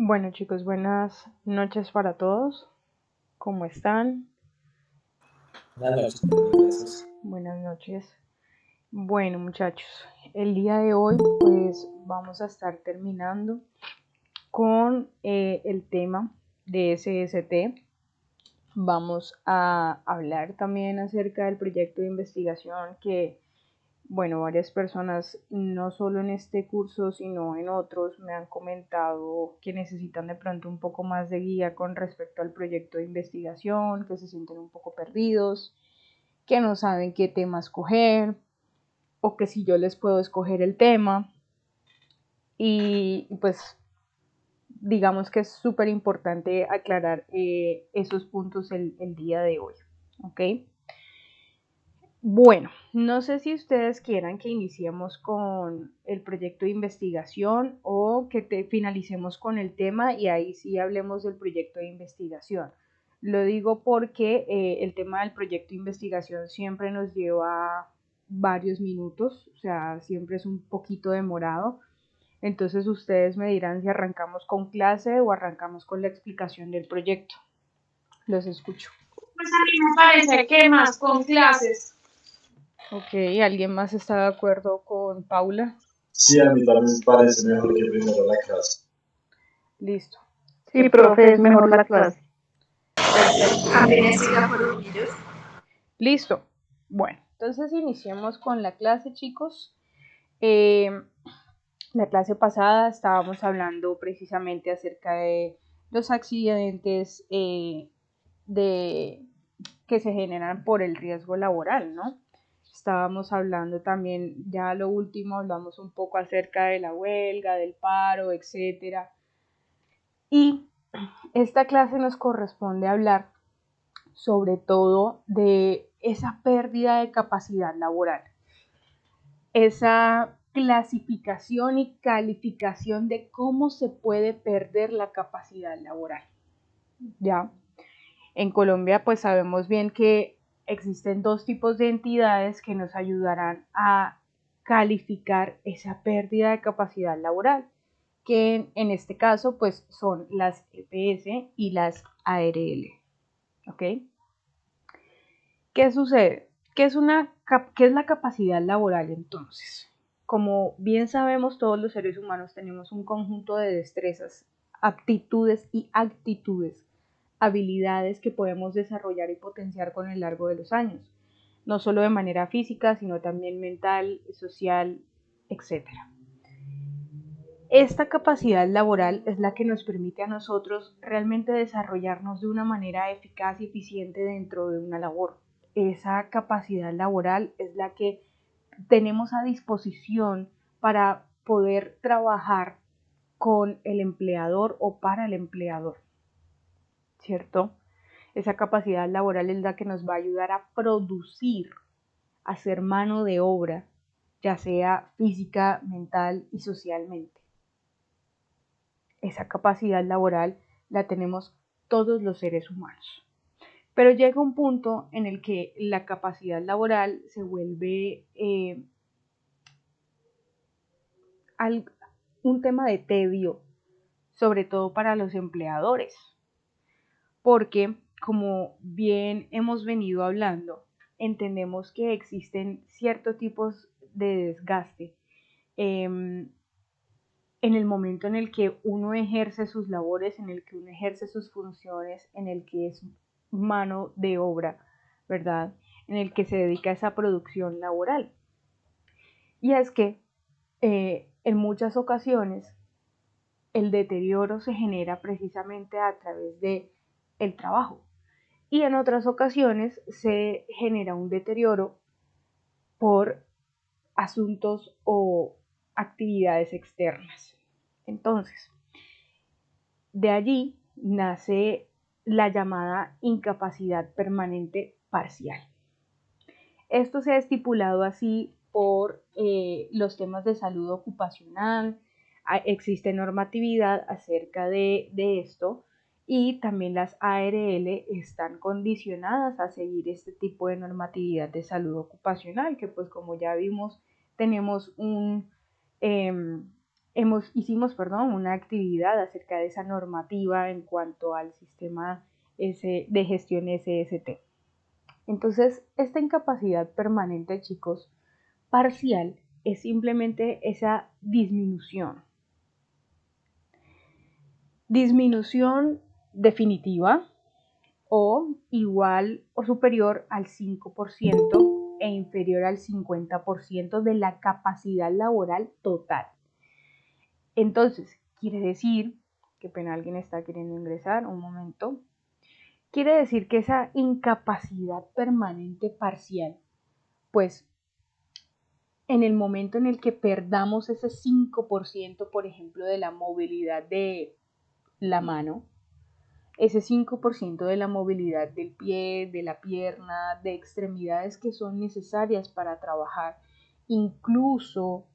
Bueno chicos, buenas noches para todos. ¿Cómo están? Buenas noches, gracias. Buenas noches. Bueno muchachos, el día de hoy pues vamos a estar terminando con el tema de SST. Vamos a hablar también acerca del proyecto de investigación que, bueno, varias personas, no solo en este curso, sino en otros, me han comentado que necesitan de pronto un poco más de guía con respecto al proyecto de investigación, que se sienten un poco perdidos, que no saben qué tema escoger, o que si yo les puedo escoger el tema. Y pues digamos que es súper importante aclarar esos puntos el día de hoy. ¿Ok? Bueno, no sé si ustedes quieran que iniciemos con el proyecto de investigación o que finalicemos con el tema y ahí sí hablemos del proyecto de investigación. Lo digo porque el tema del proyecto de investigación siempre nos lleva varios minutos, o sea, siempre es un poquito demorado. Entonces ustedes me dirán si arrancamos con clase o arrancamos con la explicación del proyecto. Los escucho. Pues a mí me parece que más con clases. Ok, ¿alguien más está de acuerdo con Paula? Sí, a mí también me parece mejor que primero la clase. Listo. Sí, profe, es mejor la clase. Perfecto. También estoy de acuerdo con ellos. Listo. Bueno, entonces iniciemos con la clase, chicos. Eh, la clase pasada estábamos hablando precisamente acerca de los accidentes de, que se generan por el riesgo laboral, ¿no? Estábamos hablando también, ya lo último, hablamos un poco acerca de la huelga, del paro, etcétera. Y esta clase nos corresponde hablar sobre todo de esa pérdida de capacidad laboral, esa clasificación y calificación de cómo se puede perder la capacidad laboral. ¿Ya? En Colombia pues sabemos bien que existen dos tipos de entidades que nos ayudarán a calificar esa pérdida de capacidad laboral, que en este caso pues son las EPS y las ARL. ¿Ok? ¿Qué sucede? ¿Qué es la capacidad laboral entonces? Como bien sabemos, todos los seres humanos tenemos un conjunto de destrezas, aptitudes y actitudes, habilidades que podemos desarrollar y potenciar con el largo de los años, no solo de manera física, sino también mental, social, etcétera. Esta capacidad laboral es la que nos permite a nosotros realmente desarrollarnos de una manera eficaz y eficiente dentro de una labor. Esa capacidad laboral es la que tenemos a disposición para poder trabajar con el empleador o para el empleador, ¿cierto? Esa capacidad laboral es la que nos va a ayudar a producir, a ser mano de obra, ya sea física, mental y socialmente. Esa capacidad laboral la tenemos todos los seres humanos. Pero llega un punto en el que la capacidad laboral se vuelve un tema de tedio, sobre todo para los empleadores, porque como bien hemos venido hablando, entendemos que existen ciertos tipos de desgaste en el momento en el que uno ejerce sus labores, en el que uno ejerce sus funciones, en el que es mano de obra, ¿verdad? En el que se dedica a esa producción laboral. Y es que en muchas ocasiones el deterioro se genera precisamente a través de el trabajo y en otras ocasiones se genera un deterioro por asuntos o actividades externas. Entonces, de allí nace la llamada incapacidad permanente parcial. Esto se ha estipulado así por los temas de salud ocupacional, existe normatividad acerca de esto y también las ARL están condicionadas a seguir este tipo de normatividad de salud ocupacional, que pues como ya vimos tenemos hicimos una actividad acerca de esa normativa en cuanto al sistema de gestión SST. Entonces, esta incapacidad permanente, chicos, parcial, es simplemente esa disminución. Disminución definitiva o igual o superior al 5% e inferior al 50% de la capacidad laboral total. Entonces, quiere decir, qué pena, alguien está queriendo ingresar, un momento. Quiere decir que esa incapacidad permanente parcial, pues en el momento en el que perdamos ese 5%, por ejemplo, de la movilidad de la mano, ese 5% de la movilidad del pie, de la pierna, de extremidades que son necesarias para trabajar, incluso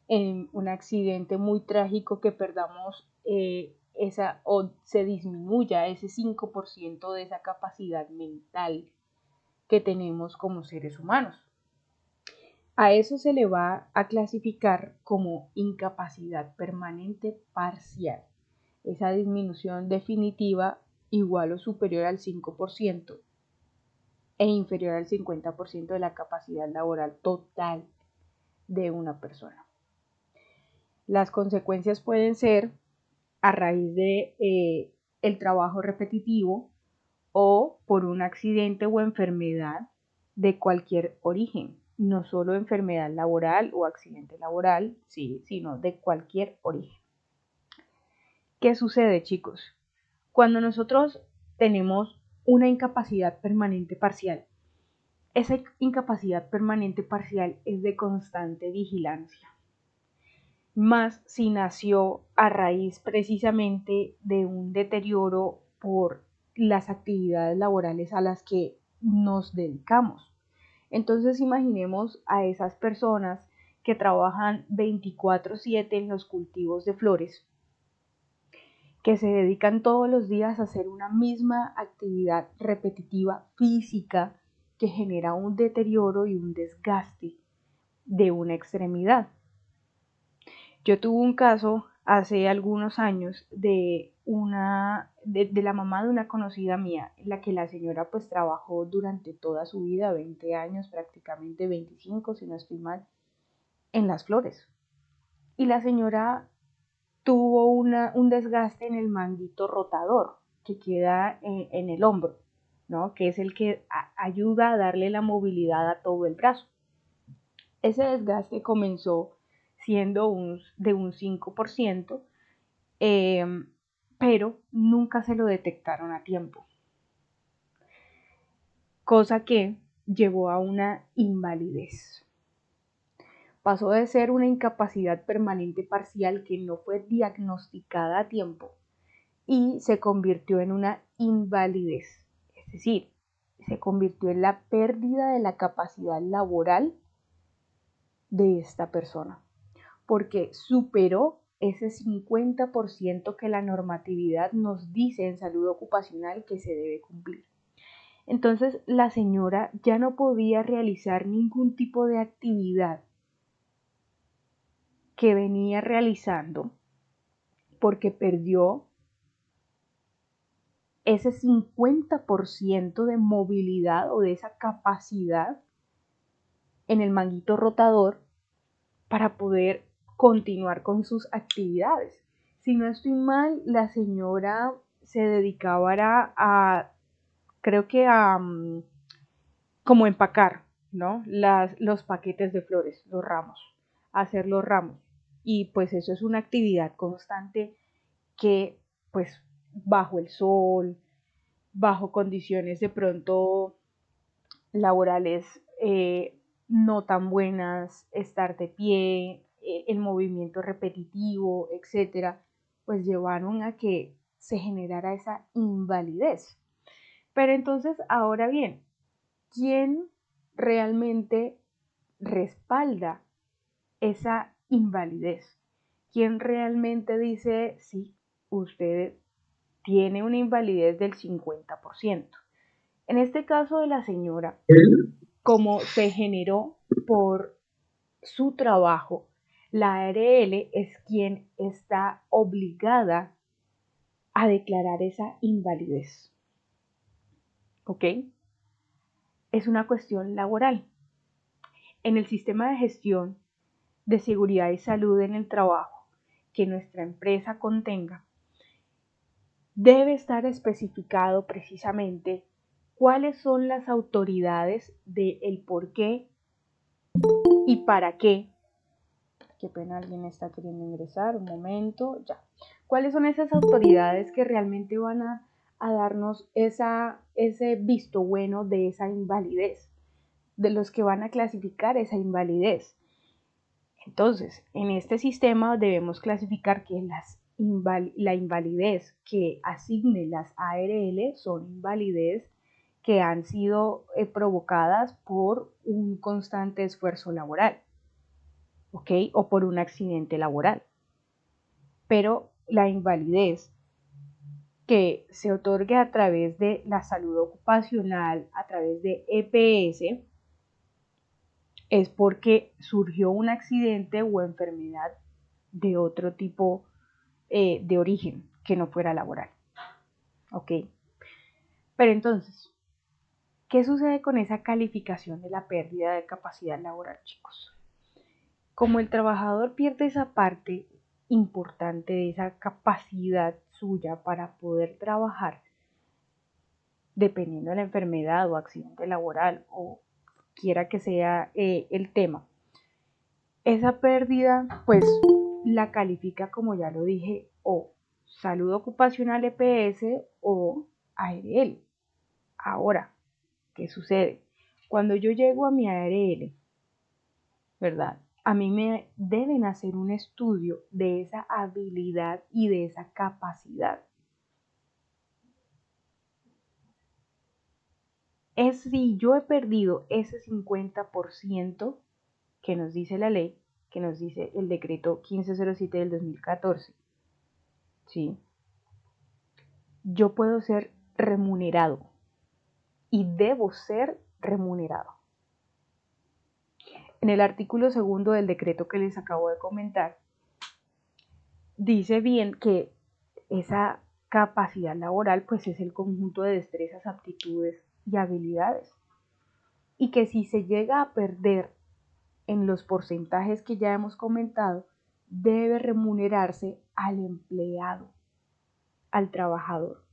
en un accidente muy trágico que perdamos o se disminuya ese 5% de esa capacidad mental que tenemos como seres humanos. A eso se le va a clasificar como incapacidad permanente parcial. Esa disminución definitiva igual o superior al 5% e inferior al 50% de la capacidad laboral total de una persona. Las consecuencias pueden ser a raíz de el trabajo repetitivo o por un accidente o enfermedad de cualquier origen, no solo enfermedad laboral o accidente laboral, sí, sino de cualquier origen. ¿Qué sucede, chicos? Cuando nosotros tenemos una incapacidad permanente parcial, esa incapacidad permanente parcial es de constante vigilancia, más si nació a raíz precisamente de un deterioro por las actividades laborales a las que nos dedicamos. Entonces imaginemos a esas personas que trabajan 24/7 en los cultivos de flores, que se dedican todos los días a hacer una misma actividad repetitiva física que genera un deterioro y un desgaste de una extremidad. Yo tuve un caso hace algunos años de la mamá de una conocida mía, en la que la señora pues trabajó durante toda su vida, 20 años, prácticamente 25 si no estoy mal, en las flores. Y la señora tuvo un desgaste en el manguito rotador que queda en el hombro, ¿no? Que es el que ayuda a darle la movilidad a todo el brazo. Ese desgaste comenzó siendo de un 5%, pero nunca se lo detectaron a tiempo, cosa que llevó a una invalidez. Pasó de ser una incapacidad permanente parcial que no fue diagnosticada a tiempo y se convirtió en una invalidez, es decir, se convirtió en la pérdida de la capacidad laboral de esta persona, porque superó ese 50% que la normatividad nos dice en salud ocupacional que se debe cumplir. Entonces la señora ya no podía realizar ningún tipo de actividad que venía realizando porque perdió ese 50% de movilidad o de esa capacidad en el manguito rotador para poder continuar con sus actividades. Si no estoy mal, la señora se dedicaba creo que como empacar, ¿no? Los paquetes de flores, los ramos, hacer los ramos. Y pues eso es una actividad constante que pues bajo el sol, bajo condiciones de pronto laborales no tan buenas, estar de pie, el movimiento repetitivo, etcétera, pues llevaron a que se generara esa invalidez. Pero entonces, ahora bien, ¿quién realmente respalda esa invalidez? ¿Quién realmente dice, sí, usted tiene una invalidez del 50%? En este caso de la señora, como se generó por su trabajo, La ARL es quien está obligada a declarar esa invalidez. ¿Ok? Es una cuestión laboral. En el sistema de gestión de seguridad y salud en el trabajo que nuestra empresa contenga, debe estar especificado precisamente cuáles son las autoridades del por qué y para qué. Qué pena, alguien está queriendo ingresar, un momento, ya. ¿Cuáles son esas autoridades que realmente van a darnos ese visto bueno de esa invalidez? De los que van a clasificar esa invalidez. Entonces, en este sistema debemos clasificar que la invalidez que asigne las ARL son invalidez que han sido provocadas por un constante esfuerzo laboral, ¿ok? O por un accidente laboral. Pero la invalidez que se otorgue a través de la salud ocupacional, a través de EPS, es porque surgió un accidente o enfermedad de otro tipo de origen que no fuera laboral. ¿Ok? Pero entonces, ¿qué sucede con esa calificación de la pérdida de capacidad laboral, chicos? Como el trabajador pierde esa parte importante de esa capacidad suya para poder trabajar, dependiendo de la enfermedad o accidente laboral o quiera que sea el tema, esa pérdida pues la califica, como ya lo dije, o salud ocupacional EPS o ARL. Ahora, ¿qué sucede? Cuando yo llego a mi ARL, ¿verdad? A mí me deben hacer un estudio de esa habilidad y de esa capacidad. Es si yo he perdido ese 50% que nos dice la ley, que nos dice el decreto 1507 del 2014, ¿sí? Yo puedo ser remunerado y debo ser remunerado. En el artículo segundo del decreto que les acabo de comentar, dice bien que esa capacidad laboral pues es el conjunto de destrezas, aptitudes y habilidades. Y que si se llega a perder en los porcentajes que ya hemos comentado, debe remunerarse al empleado, al trabajador.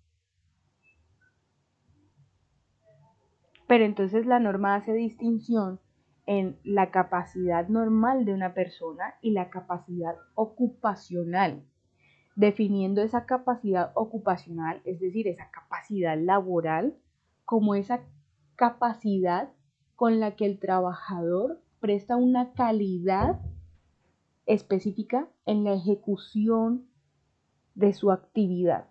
Pero entonces la norma hace distinción en la capacidad normal de una persona y la capacidad ocupacional, definiendo esa capacidad ocupacional, es decir, esa capacidad laboral, como esa capacidad con la que el trabajador presta una calidad específica en la ejecución de su actividad.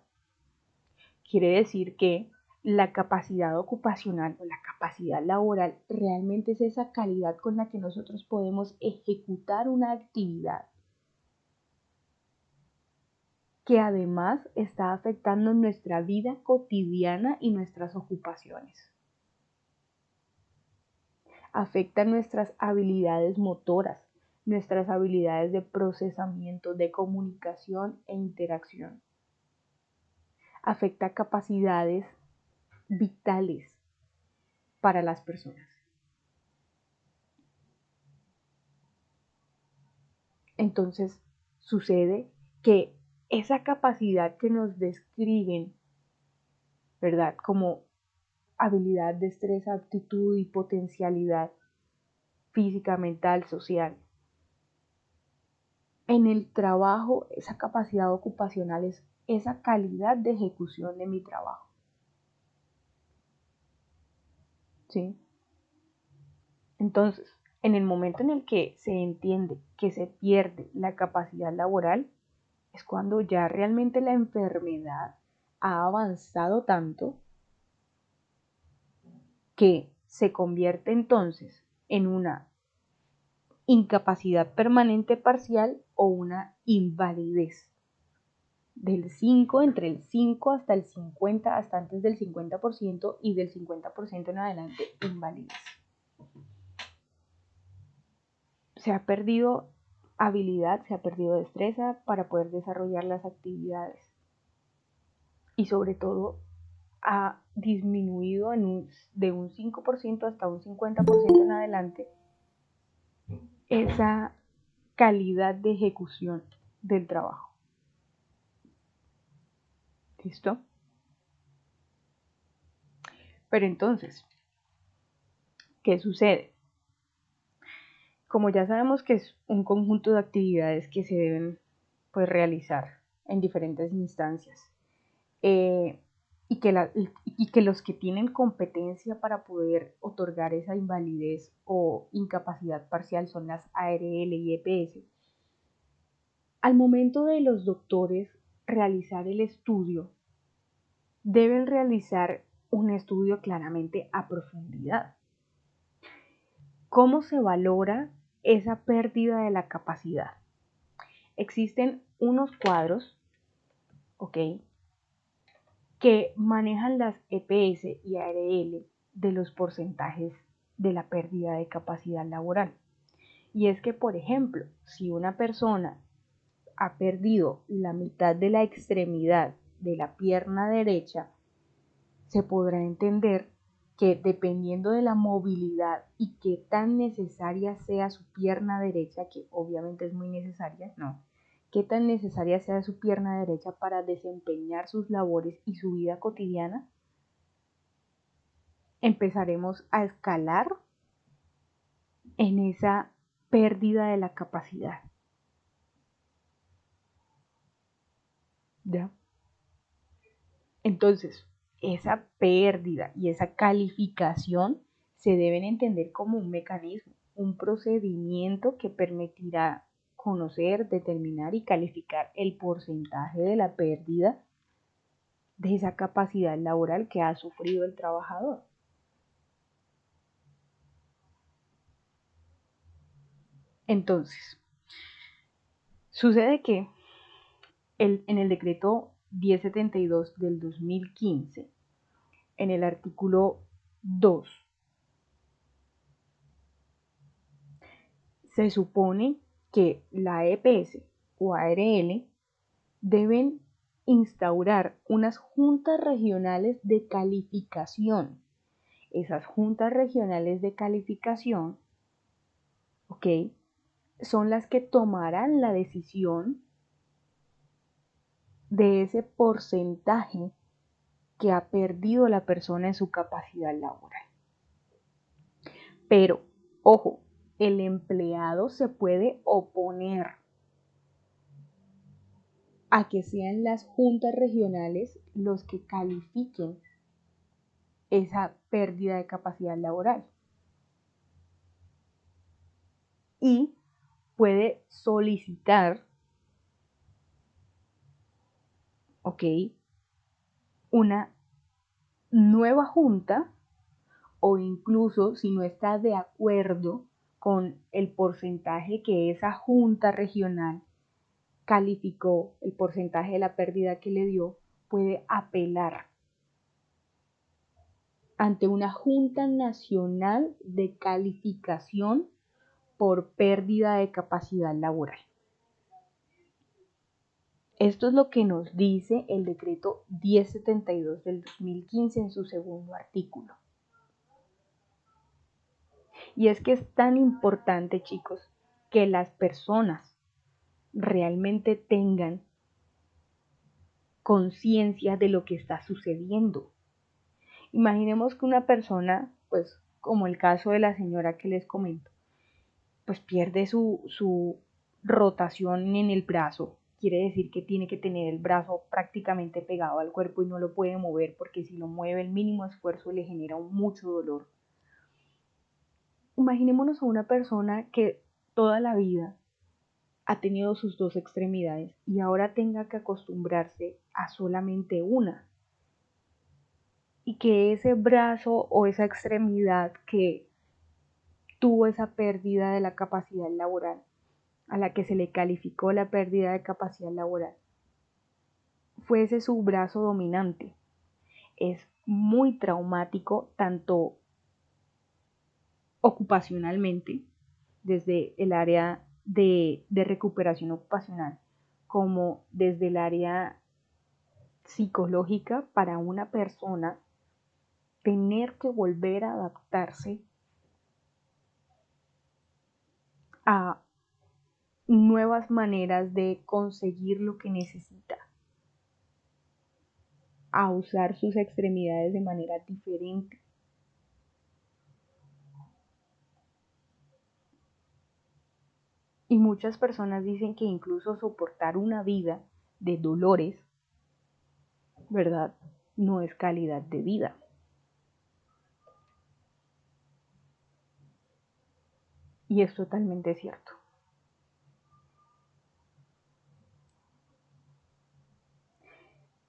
Quiere decir que la capacidad ocupacional o la capacidad laboral realmente es esa calidad con la que nosotros podemos ejecutar una actividad que además está afectando nuestra vida cotidiana y nuestras ocupaciones. Afecta nuestras habilidades motoras, nuestras habilidades de procesamiento, de comunicación e interacción. Afecta capacidades vitales para las personas. Entonces, sucede que esa capacidad que nos describen, ¿verdad? Como habilidad, destreza, aptitud y potencialidad física, mental, social. En el trabajo, esa capacidad ocupacional es esa calidad de ejecución de mi trabajo. ¿Sí? Entonces, en el momento en el que se entiende que se pierde la capacidad laboral, es cuando ya realmente la enfermedad ha avanzado tanto que se convierte entonces en una incapacidad permanente parcial o una invalidez del 5, entre el 5 hasta el 50, hasta antes del 50% y del 50% en adelante, invalidez. Se ha perdido habilidad, se ha perdido destreza para poder desarrollar las actividades. Y sobre todo ha disminuido de un 5% hasta un 50% en adelante esa calidad de ejecución del trabajo. ¿Listo? Pero entonces, ¿qué sucede? Como ya sabemos que es un conjunto de actividades que se deben pues, realizar en diferentes instancias, y que los que tienen competencia para poder otorgar esa invalidez o incapacidad parcial son las ARL y EPS, al momento de los doctores realizar el estudio, deben realizar un estudio claramente a profundidad. ¿Cómo se valora esa pérdida de la capacidad? Existen unos cuadros, ¿ok?, que manejan las EPS y ARL de los porcentajes de la pérdida de capacidad laboral. Y es que, por ejemplo, si una persona ha perdido la mitad de la extremidad de la pierna derecha, se podrá entender que dependiendo de la movilidad y qué tan necesaria sea su pierna derecha, que obviamente es muy necesaria, no, qué tan necesaria sea su pierna derecha para desempeñar sus labores y su vida cotidiana, empezaremos a escalar en esa pérdida de la capacidad. ¿Ya? Entonces, esa pérdida y esa calificación se deben entender como un mecanismo, un procedimiento que permitirá conocer, determinar y calificar el porcentaje de la pérdida de esa capacidad laboral que ha sufrido el trabajador. Entonces, sucede que en el decreto 1072 del 2015, en el artículo 2, se supone que la EPS o ARL deben instaurar unas juntas regionales de calificación. Esas juntas regionales de calificación, ¿ok?, son las que tomarán la decisión de ese porcentaje que ha perdido la persona en su capacidad laboral. Pero, ojo, el empleado se puede oponer a que sean las juntas regionales los que califiquen esa pérdida de capacidad laboral. Y puede solicitar, ¿ok?, una nueva junta, o incluso si no está de acuerdo con el porcentaje que esa junta regional calificó, el porcentaje de la pérdida que le dio, puede apelar ante una Junta Nacional de Calificación por pérdida de capacidad laboral. Esto es lo que nos dice el decreto 1072 del 2015 en su segundo artículo. Y es que es tan importante, chicos, que las personas realmente tengan conciencia de lo que está sucediendo. Imaginemos que una persona, pues como el caso de la señora que les comento, pues pierde su rotación en el brazo. Quiere decir que tiene que tener el brazo prácticamente pegado al cuerpo y no lo puede mover porque si lo mueve el mínimo esfuerzo le genera mucho dolor. Imaginémonos a una persona que toda la vida ha tenido sus dos extremidades y ahora tenga que acostumbrarse a solamente una. Y que ese brazo o esa extremidad que tuvo esa pérdida de la capacidad laboral, a la que se le calificó la pérdida de capacidad laboral, fuese su brazo dominante. Es muy traumático, tanto ocupacionalmente, desde el área de recuperación ocupacional, como desde el área psicológica para una persona tener que volver a adaptarse a nuevas maneras de conseguir lo que necesita, a usar sus extremidades de manera diferente. Y muchas personas dicen que incluso soportar una vida de dolores, ¿verdad? No es calidad de vida. Y es totalmente cierto.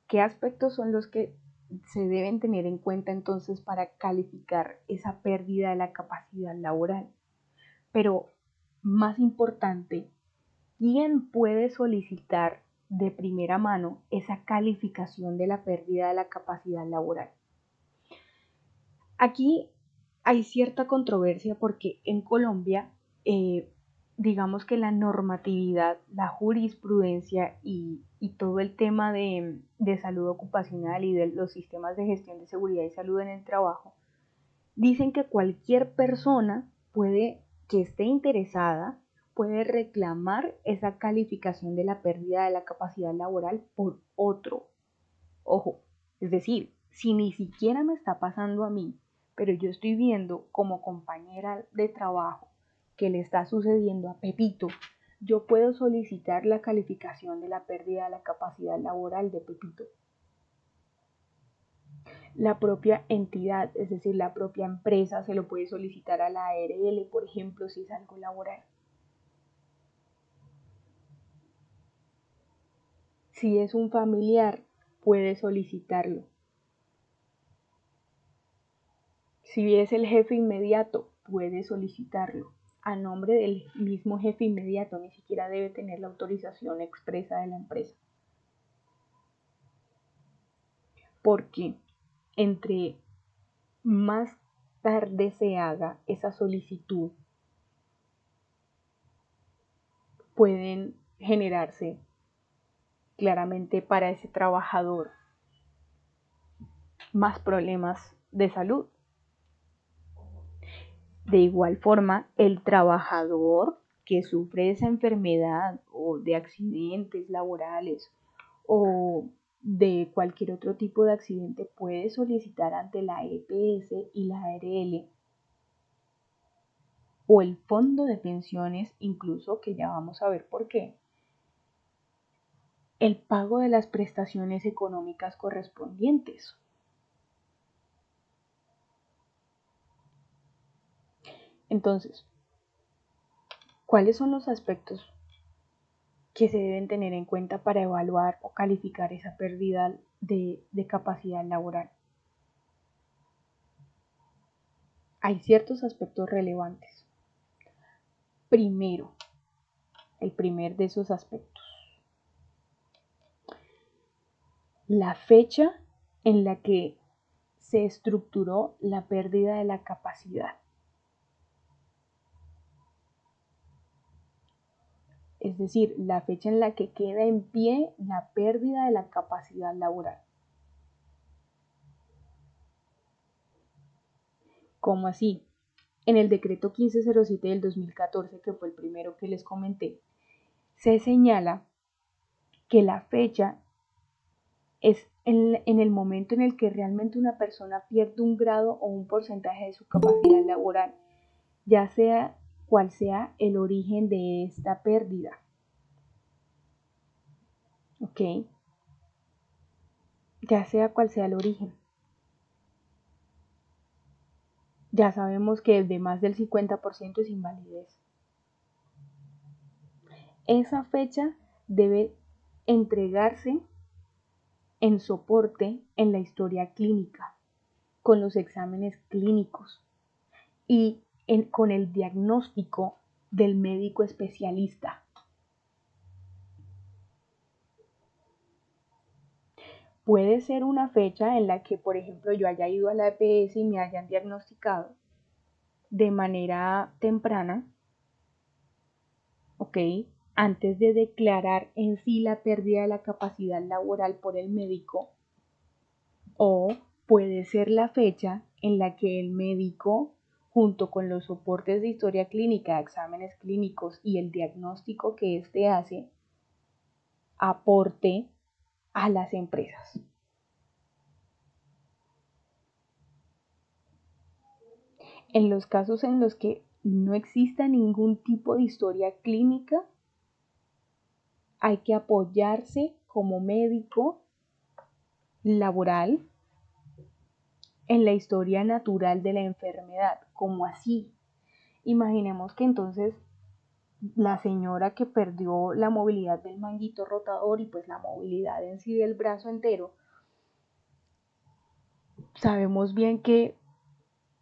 ¿Qué aspectos son los que se deben tener en cuenta entonces para calificar esa pérdida de la capacidad laboral? Pero más importante, ¿quién puede solicitar de primera mano esa calificación de la pérdida de la capacidad laboral? Aquí hay cierta controversia porque en Colombia, digamos que la normatividad, la jurisprudencia y todo el tema de salud ocupacional y de los sistemas de gestión de seguridad y salud en el trabajo, dicen que cualquier persona que esté interesada puede reclamar esa calificación de la pérdida de la capacidad laboral por otro. Ojo, es decir, si ni siquiera me está pasando a mí, pero yo estoy viendo como compañera de trabajo que le está sucediendo a Pepito, yo puedo solicitar la calificación de la pérdida de la capacidad laboral de Pepito. La propia entidad, es decir, la propia empresa se lo puede solicitar a la ARL, por ejemplo, si es algo laboral. Si es un familiar, puede solicitarlo. Si es el jefe inmediato, puede solicitarlo a nombre del mismo jefe inmediato, ni siquiera debe tener la autorización expresa de la empresa. Porque entre más tarde se haga esa solicitud, pueden generarse claramente para ese trabajador más problemas de salud. De igual forma, el trabajador que sufre esa enfermedad o de accidentes laborales o de cualquier otro tipo de accidente puede solicitar ante la EPS y la ARL o el fondo de pensiones, incluso, que ya vamos a ver por qué, el pago de las prestaciones económicas correspondientes. Entonces, ¿cuáles son los aspectos que se deben tener en cuenta para evaluar o calificar esa pérdida de capacidad laboral? Hay ciertos aspectos relevantes. Primero, el primer de esos aspectos, la fecha en la que se estructuró la pérdida de la capacidad. Es decir, la fecha en la que queda en pie la pérdida de la capacidad laboral. ¿Cómo así? En el decreto 1507 del 2014, que fue el primero que les comenté, se señala que la fecha es en el momento en el que realmente una persona pierde un grado o un porcentaje de su capacidad laboral, ya sea cual sea el origen de esta pérdida. ¿Ok? Ya sea cual sea el origen. Ya sabemos que de más del 50% es invalidez. Esa fecha debe entregarse en soporte en la historia clínica, con los exámenes clínicos y con el diagnóstico del médico especialista. Puede ser una fecha en la que, por ejemplo, yo haya ido a la EPS y me hayan diagnosticado de manera temprana, ¿ok? ¿ok? Antes de declarar en sí la pérdida de la capacidad laboral por el médico, o puede ser la fecha en la que el médico, junto con los soportes de historia clínica, exámenes clínicos y el diagnóstico que éste hace, aporte a las empresas. En los casos en los que no exista ningún tipo de historia clínica, hay que apoyarse como médico laboral en la historia natural de la enfermedad. ¿Cómo así? Imaginemos que entonces la señora que perdió la movilidad del manguito rotador y pues la movilidad en sí del brazo entero, sabemos bien que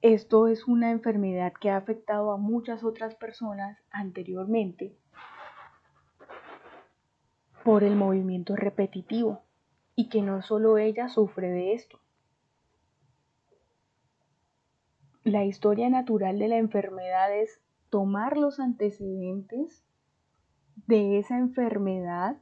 esto es una enfermedad que ha afectado a muchas otras personas anteriormente por el movimiento repetitivo y que no solo ella sufre de esto. La historia natural de la enfermedad es tomar los antecedentes de esa enfermedad,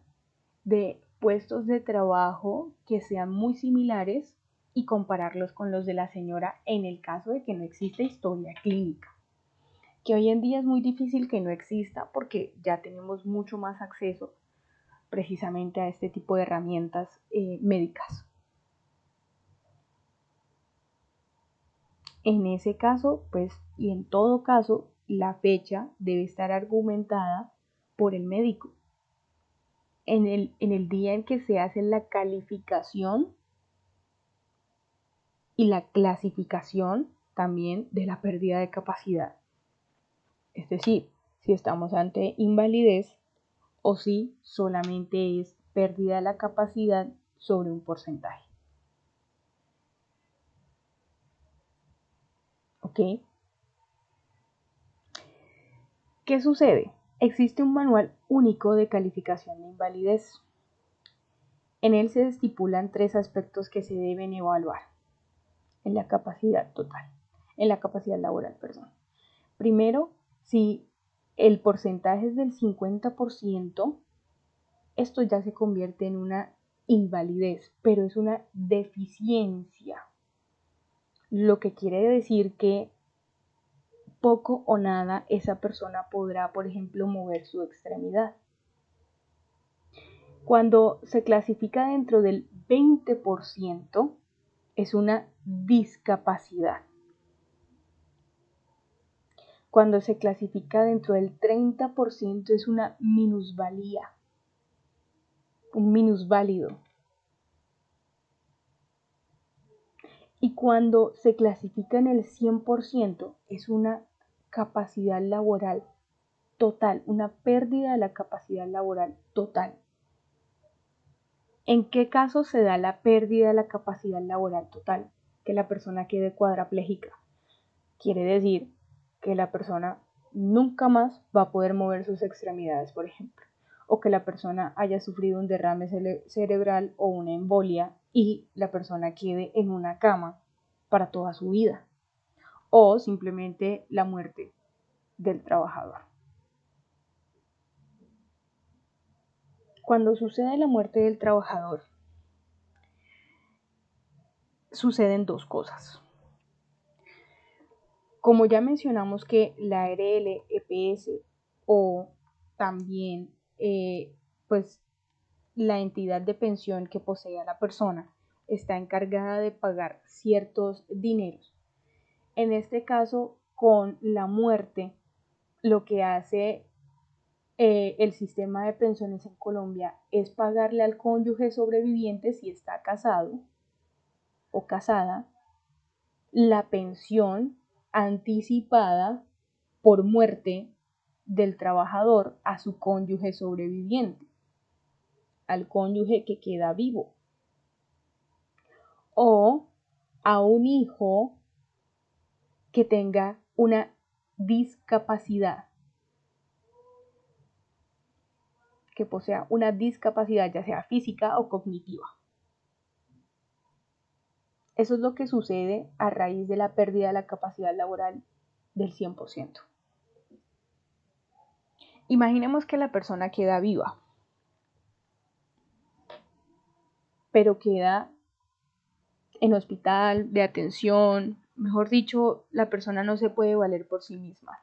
de puestos de trabajo que sean muy similares y compararlos con los de la señora en el caso de que no exista historia clínica, que hoy en día es muy difícil que no exista porque ya tenemos mucho más acceso precisamente a este tipo de herramientas médicas. En ese caso, pues, y en todo caso, la fecha debe estar argumentada por el médico. En el día en que se hace la calificación y la clasificación también de la pérdida de capacidad. Es decir, si estamos ante invalidez o si solamente es pérdida de la capacidad sobre un porcentaje. ¿Ok? ¿Qué sucede? Existe un manual único de calificación de invalidez. En él se estipulan 3 aspectos que se deben evaluar en la capacidad total, en la capacidad laboral, perdón. Primero, si el porcentaje es del 50%, esto ya se convierte en una invalidez, pero es una deficiencia, lo que quiere decir que poco o nada esa persona podrá, por ejemplo, mover su extremidad. Cuando se clasifica dentro del 20%, es una discapacidad. Cuando se clasifica dentro del 30%, es una minusvalía, un minusválido. Y cuando se clasifica en el 100%, es una capacidad laboral total, una pérdida de la capacidad laboral total. ¿En qué caso se da la pérdida de la capacidad laboral total? Que la persona quede cuadraplégica. Quiere decir que la persona nunca más va a poder mover sus extremidades, por ejemplo, o que la persona haya sufrido un derrame cerebral o una embolia y la persona quede en una cama para toda su vida, o simplemente la muerte del trabajador. Cuando sucede la muerte del trabajador, suceden 2 cosas. Como ya mencionamos que la ARL, EPS o también pues la entidad de pensión que posee la persona está encargada de pagar ciertos dineros. En este caso, con la muerte, lo que hace el sistema de pensiones en Colombia es pagarle al cónyuge sobreviviente, si está casado o casada, la pensión anticipada por muerte del trabajador a su cónyuge sobreviviente, al cónyuge que queda vivo, o a un hijo que tenga una discapacidad, que posea una discapacidad ya sea física o cognitiva. Eso es lo que sucede a raíz de la pérdida de la capacidad laboral del 100%. Imaginemos que la persona queda viva, pero queda en hospital, de atención, mejor dicho, la persona no se puede valer por sí misma.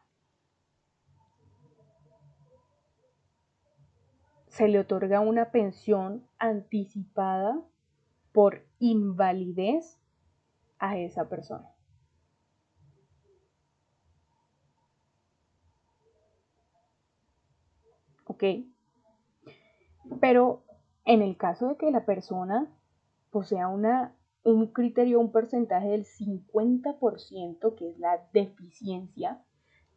Se le otorga una pensión anticipada por invalidez a esa persona. ¿Ok? Pero en el caso de que la persona posea un criterio, un porcentaje del 50%, que es la deficiencia,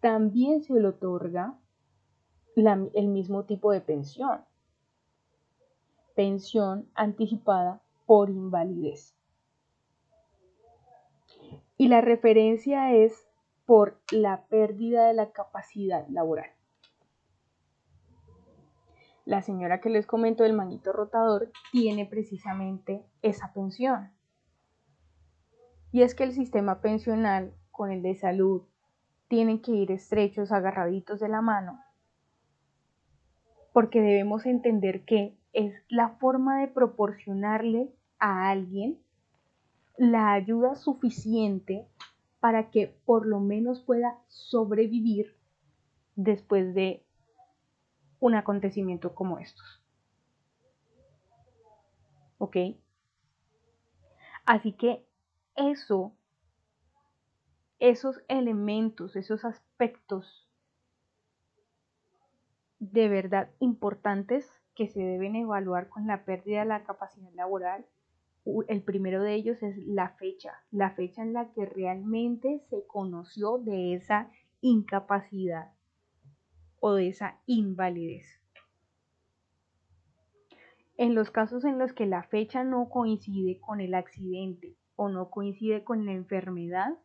también se le otorga el mismo tipo de pensión. Pensión anticipada por invalidez. Y la referencia es por la pérdida de la capacidad laboral. La señora que les comento del manguito rotador tiene precisamente esa pensión. Y es que el sistema pensional con el de salud tienen que ir estrechos, agarraditos de la mano, porque debemos entender que es la forma de proporcionarle a alguien la ayuda suficiente para que por lo menos pueda sobrevivir después de un acontecimiento como estos. ¿Ok? Así que esos elementos, esos aspectos de verdad importantes que se deben evaluar con la pérdida de la capacidad laboral, el primero de ellos es la fecha en la que realmente se conoció de esa incapacidad o de esa invalidez. En los casos en los que la fecha no coincide con el accidente o no coincide con la enfermedad,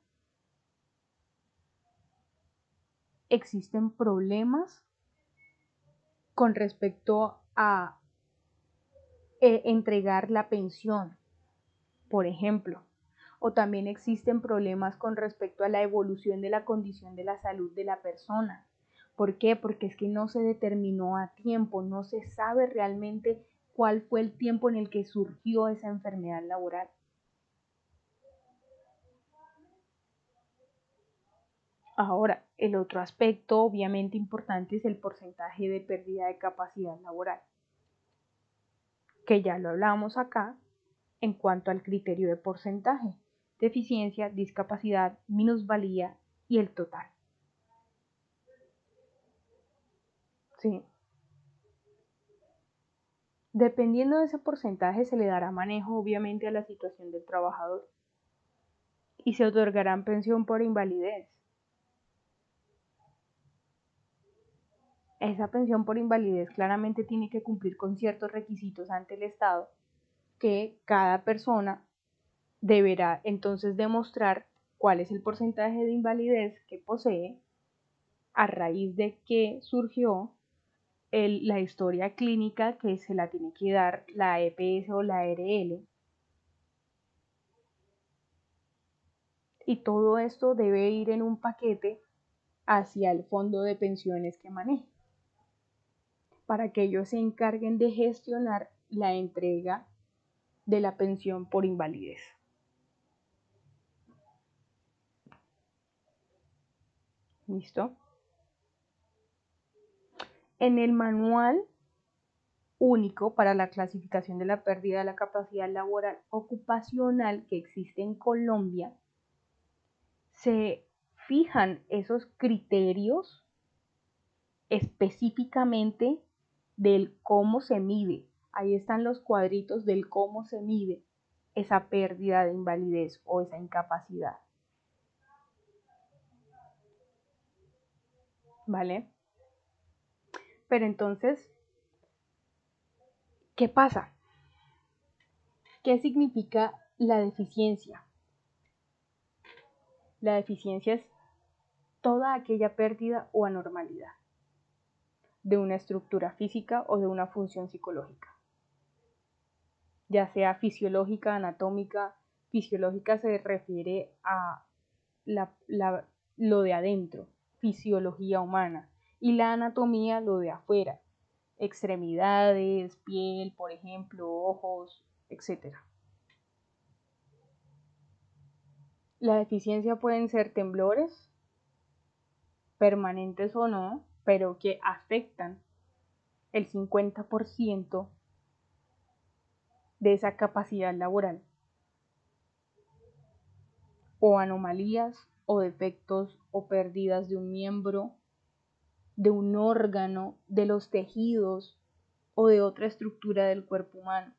existen problemas con respecto a entregar la pensión, por ejemplo, o también existen problemas con respecto a la evolución de la condición de la salud de la persona. ¿Por qué? Porque es que no se determinó a tiempo, no se sabe realmente cuál fue el tiempo en el que surgió esa enfermedad laboral. Ahora, el otro aspecto obviamente importante es el porcentaje de pérdida de capacidad laboral, que ya lo hablamos acá en cuanto al criterio de porcentaje: deficiencia, discapacidad, minusvalía y el total. ¿Sí? Dependiendo de ese porcentaje se le dará manejo obviamente a la situación del trabajador y se otorgará pensión por invalidez. Esa pensión por invalidez claramente tiene que cumplir con ciertos requisitos ante el Estado que cada persona deberá entonces demostrar cuál es el porcentaje de invalidez que posee, a raíz de que surgió la historia clínica que se la tiene que dar la EPS o la ARL. Y todo esto debe ir en un paquete hacia el fondo de pensiones que maneje, para que ellos se encarguen de gestionar la entrega de la pensión por invalidez. ¿Listo? En el manual único para la clasificación de la pérdida de la capacidad laboral ocupacional que existe en Colombia, se fijan esos criterios específicamente del cómo se mide. Ahí están los cuadritos del cómo se mide esa pérdida de invalidez o esa incapacidad. ¿Vale? Pero entonces, ¿qué pasa? ¿Qué significa la deficiencia? La deficiencia es toda aquella pérdida o anormalidad de una estructura física o de una función psicológica, ya sea fisiológica, anatómica. Fisiológica se refiere a lo de adentro, fisiología humana, y la anatomía lo de afuera, extremidades, piel, por ejemplo, ojos, etc. La deficiencia pueden ser temblores, permanentes o no, pero que afectan el 50% de esa capacidad laboral, o anomalías o defectos o pérdidas de un miembro, de un órgano, de los tejidos o de otra estructura del cuerpo humano.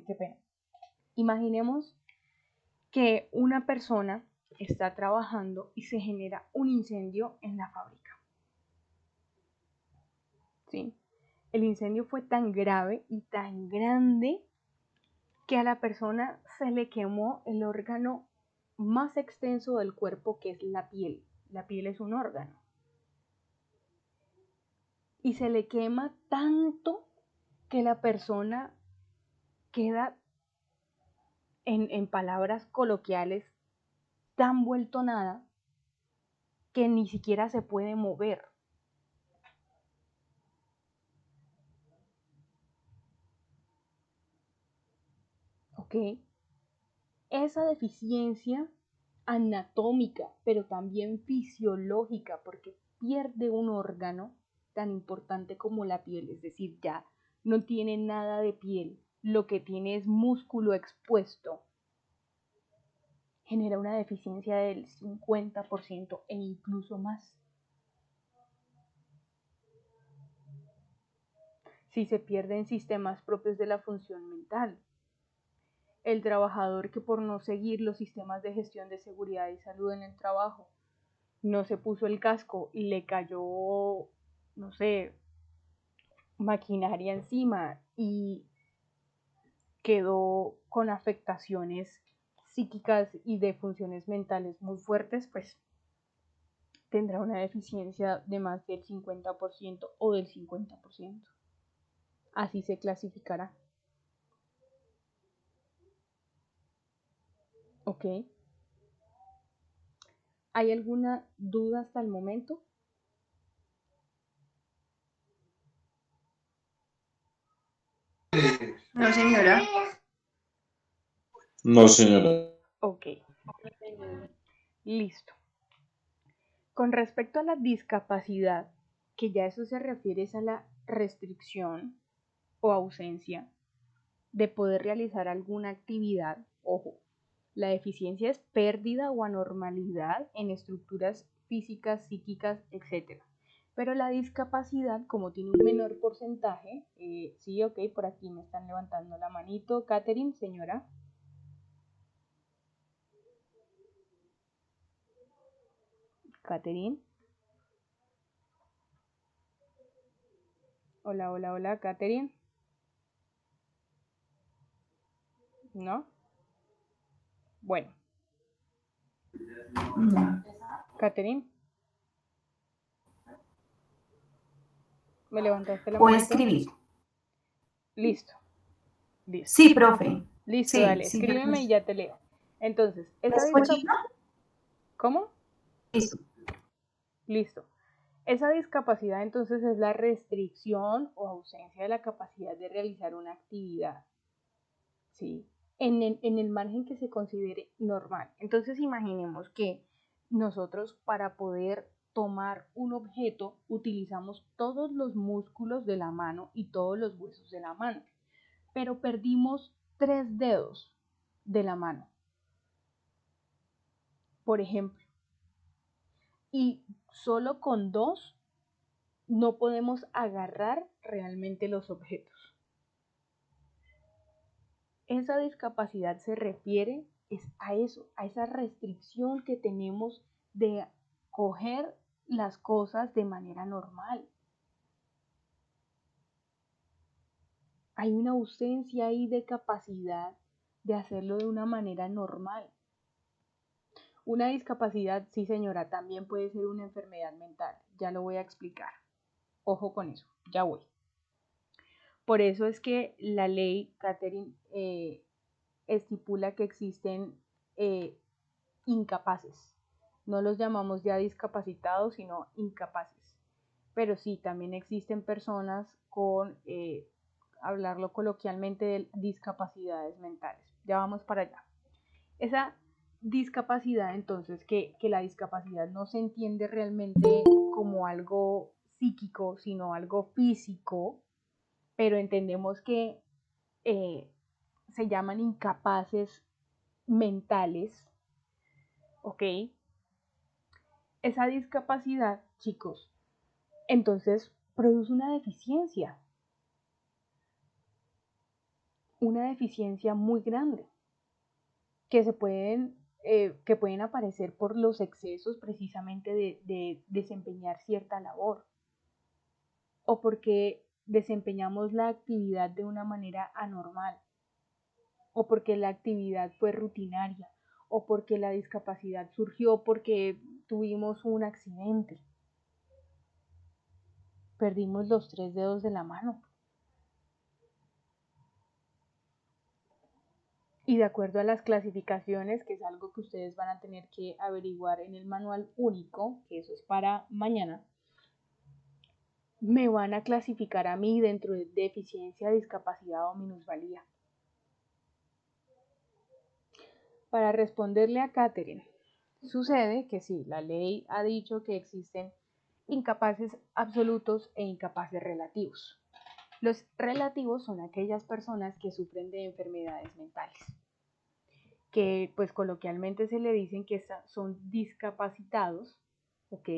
Qué pena. Imaginemos que una persona está trabajando y se genera un incendio en la fábrica. ¿Sí? El incendio fue tan grave y tan grande que a la persona se le quemó el órgano más extenso del cuerpo, que es la piel. La piel es un órgano. Y se le quema tanto que la persona queda, en palabras coloquiales, tan vuelto nada que ni siquiera se puede mover. ¿Ok? Esa deficiencia anatómica, pero también fisiológica, porque pierde un órgano tan importante como la piel, es decir, ya no tiene nada de piel, lo que tiene es músculo expuesto, genera una deficiencia del 50% e incluso más. Si se pierden sistemas propios de la función mental, el trabajador que por no seguir los sistemas de gestión de seguridad y salud en el trabajo no se puso el casco y le cayó, no sé, maquinaria encima y quedó con afectaciones psíquicas y de funciones mentales muy fuertes, pues tendrá una deficiencia de más del 50% o del 50%. Así se clasificará. ¿Ok? ¿Hay alguna duda hasta el momento? No, señora. No, señora. Ok, listo. Con respecto a la discapacidad, que ya eso se refiere a la restricción o ausencia de poder realizar alguna actividad, ojo, la deficiencia es pérdida o anormalidad en estructuras físicas, psíquicas, etc. Pero la discapacidad, como tiene un menor porcentaje, sí, ok, por aquí me están levantando la manito. Catherine, señora. Catherine. Hola, hola, hola, Catherine. ¿No? Bueno, Catherine, ¿me levantaste la O manito? escribir. Listo, listo. Sí, profe. Listo, Sí, dale, sí, ya escríbeme y ya te leo. Entonces, ¿Me esa escuchas? discapacidad... ¿Cómo? Listo. Listo. Esa discapacidad entonces es la restricción o ausencia de la capacidad de realizar una actividad, ¿sí? En el margen que se considere normal. Entonces imaginemos que nosotros, para poder tomar un objeto, utilizamos todos los músculos de la mano y todos los huesos de la mano, pero perdimos 3 dedos de la mano, por ejemplo, y solo con 2 no podemos agarrar realmente los objetos. Esa discapacidad se refiere a eso, a esa restricción que tenemos de coger las cosas de manera normal. Hay una ausencia ahí de capacidad de hacerlo de una manera normal. Una discapacidad, sí señora, también puede ser una enfermedad mental. Ya lo voy a explicar. Ojo con eso, ya voy. Por eso es que la ley, Catherine, estipula que existen incapaces. No los llamamos ya discapacitados, sino incapaces. Pero sí, también existen personas con, hablarlo coloquialmente, de discapacidades mentales. Ya vamos para allá. Esa discapacidad, entonces, que la discapacidad no se entiende realmente como algo psíquico, sino algo físico, pero entendemos que se llaman incapaces mentales, ¿ok? Esa discapacidad, chicos, entonces produce una deficiencia muy grande, que que pueden aparecer por los excesos precisamente de desempeñar cierta labor, o porque desempeñamos la actividad de una manera anormal, o porque la actividad fue rutinaria, o porque la discapacidad surgió porque tuvimos un accidente, perdimos los 3 dedos de la mano. Y de acuerdo a las clasificaciones, que es algo que ustedes van a tener que averiguar en el manual único, que eso es para mañana, me van a clasificar a mí dentro de deficiencia, discapacidad o minusvalía. Para responderle a Catherine, sucede que sí, la ley ha dicho que existen incapaces absolutos e incapaces relativos. Los relativos son aquellas personas que sufren de enfermedades mentales, que pues coloquialmente se le dicen que son discapacitados, ¿ok?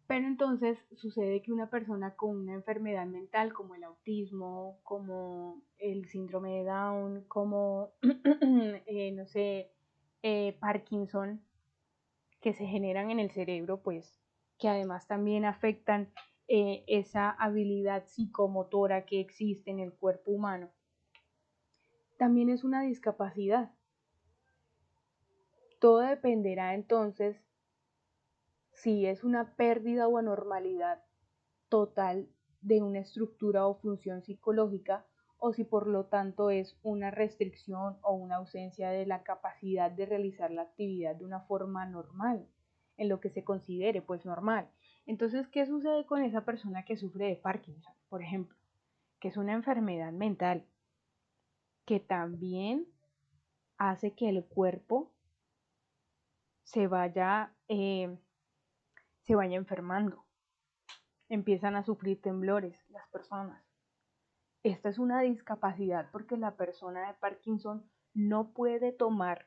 Pero entonces sucede que una persona con una enfermedad mental como el autismo, como el síndrome de Down, como, no sé, Parkinson, que se generan en el cerebro, pues que además también afectan esa habilidad psicomotora que existe en el cuerpo humano, también es una discapacidad. Todo dependerá entonces si es una pérdida o anormalidad total de una estructura o función psicológica, o si por lo tanto es una restricción o una ausencia de la capacidad de realizar la actividad de una forma normal, en lo que se considere pues normal. Entonces, ¿qué sucede con esa persona que sufre de Parkinson, por ejemplo? Que es una enfermedad mental que también hace que el cuerpo se vaya, se vaya enfermando. Empiezan a sufrir temblores las personas. Esta es una discapacidad porque la persona de Parkinson no puede tomar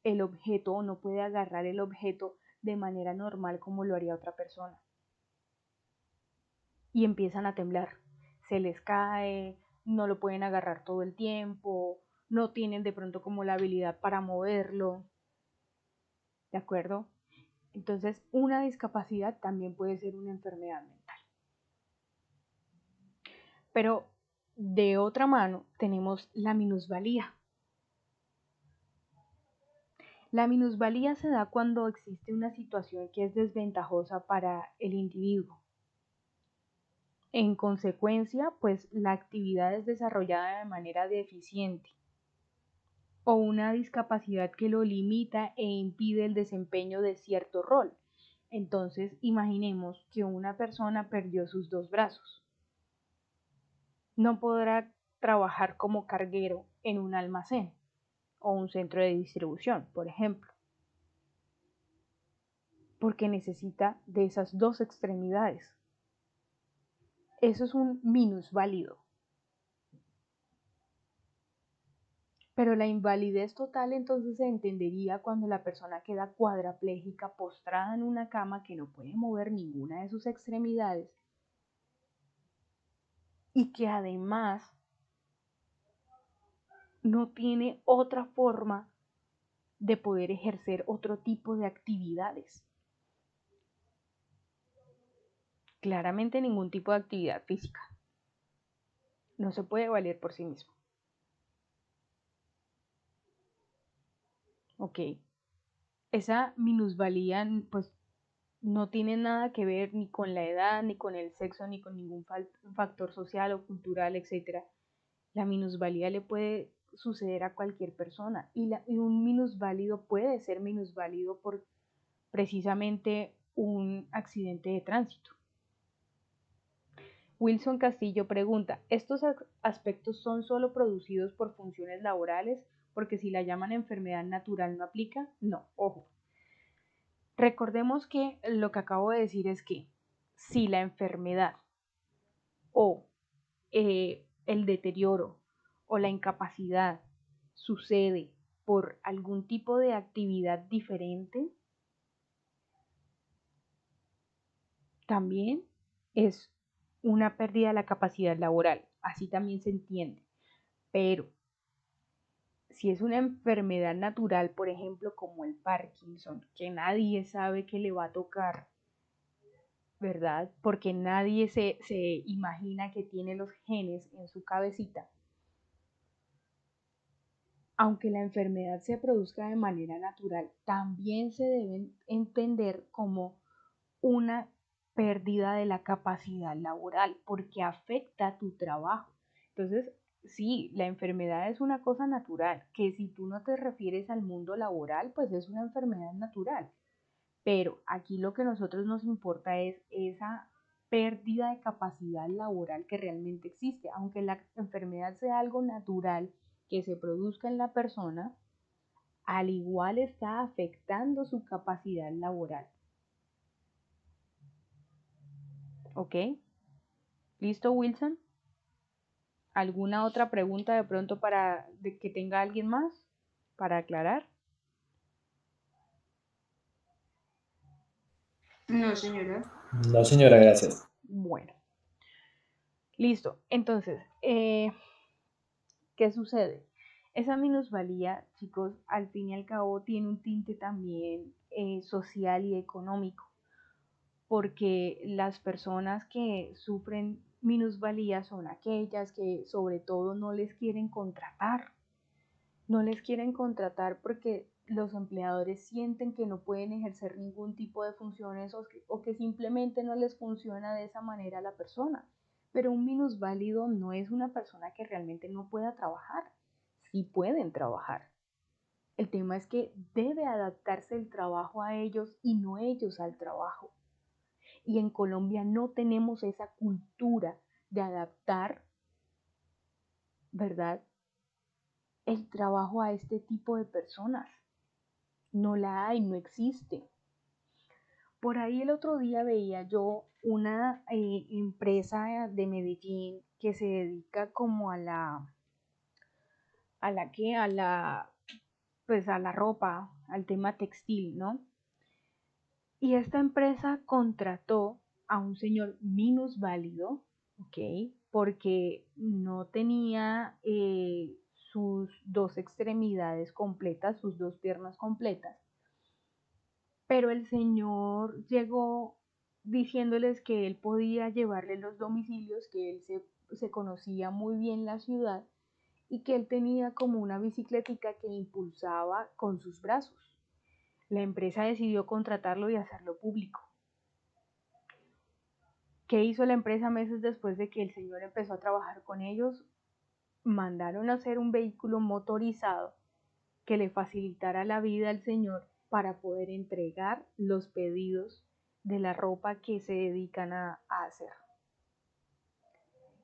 el objeto o no puede agarrar el objeto de manera normal como lo haría otra persona. Y empiezan a temblar. Se les cae, no lo pueden agarrar todo el tiempo, no tienen de pronto como la habilidad para moverlo. ¿De acuerdo? Entonces, una discapacidad también puede ser una enfermedad mental. Pero de otra mano tenemos la minusvalía. La minusvalía se da cuando existe una situación que es desventajosa para el individuo. En consecuencia, pues la actividad es desarrollada de manera deficiente o una discapacidad que lo limita e impide el desempeño de cierto rol. Entonces, imaginemos que una persona perdió sus 2 brazos. No podrá trabajar como carguero en un almacén o un centro de distribución, por ejemplo, porque necesita de esas 2 extremidades. Eso es un minusválido. Pero la invalidez total entonces se entendería cuando la persona queda cuadraplégica, postrada en una cama, que no puede mover ninguna de sus extremidades y que además no tiene otra forma de poder ejercer otro tipo de actividades. Claramente ningún tipo de actividad física. No se puede valer por sí mismo. Ok. Esa minusvalía pues no tiene nada que ver ni con la edad, ni con el sexo, ni con ningún factor social o cultural, etc. La minusvalía le puede suceder a cualquier persona y un minusválido puede ser minusválido precisamente un accidente de tránsito. Wilson Castillo pregunta, ¿estos aspectos son solo producidos por funciones laborales? Porque si la llaman enfermedad natural no aplica. No, ojo. Recordemos que lo que acabo de decir es que si la enfermedad o el deterioro o la incapacidad sucede por algún tipo de actividad diferente, también es una pérdida de la capacidad laboral, así también se entiende. Pero si es una enfermedad natural, por ejemplo, como el Parkinson, que nadie sabe que le va a tocar, ¿verdad? Porque nadie se imagina que tiene los genes en su cabecita. Aunque la enfermedad se produzca de manera natural, también se debe entender como una pérdida de la capacidad laboral porque afecta tu trabajo. Entonces, sí, la enfermedad es una cosa natural, que si tú no te refieres al mundo laboral, pues es una enfermedad natural. Pero aquí lo que a nosotros nos importa es esa pérdida de capacidad laboral que realmente existe. Aunque la enfermedad sea algo natural que se produzca en la persona, al igual está afectando su capacidad laboral. ¿Ok? ¿Listo, Wilson? ¿Alguna otra pregunta de pronto para que tenga alguien más para aclarar? No, señora. No, señora, gracias. Bueno, listo. Entonces, ¿qué sucede? Esa minusvalía, chicos, al fin y al cabo tiene un tinte también social y económico, porque las personas que sufren minusvalía son aquellas que sobre todo no les quieren contratar. No les quieren contratar porque los empleadores sienten que no pueden ejercer ningún tipo de funciones o que simplemente no les funciona de esa manera a la persona. Pero un minusválido no es una persona que realmente no pueda trabajar. Sí pueden trabajar. El tema es que debe adaptarse el trabajo a ellos y no ellos al trabajo. Y en Colombia no tenemos esa cultura de adaptar, ¿verdad?, el trabajo a este tipo de personas. No la hay, no existe. Por ahí el otro día veía yo una empresa de Medellín que se dedica como pues a la ropa, al tema textil, ¿no? Y esta empresa contrató a un señor minusválido, ¿ok? Porque no tenía sus dos extremidades completas, sus dos piernas completas. Pero el señor llegó diciéndoles que él podía llevarle los domicilios, que él se conocía muy bien la ciudad y que él tenía como una bicicletica que impulsaba con sus brazos. La empresa decidió contratarlo y hacerlo público. ¿Qué hizo la empresa meses después de que el señor empezó a trabajar con ellos? Mandaron a hacer un vehículo motorizado que le facilitara la vida al señor para poder entregar los pedidos de la ropa que se dedican a hacer.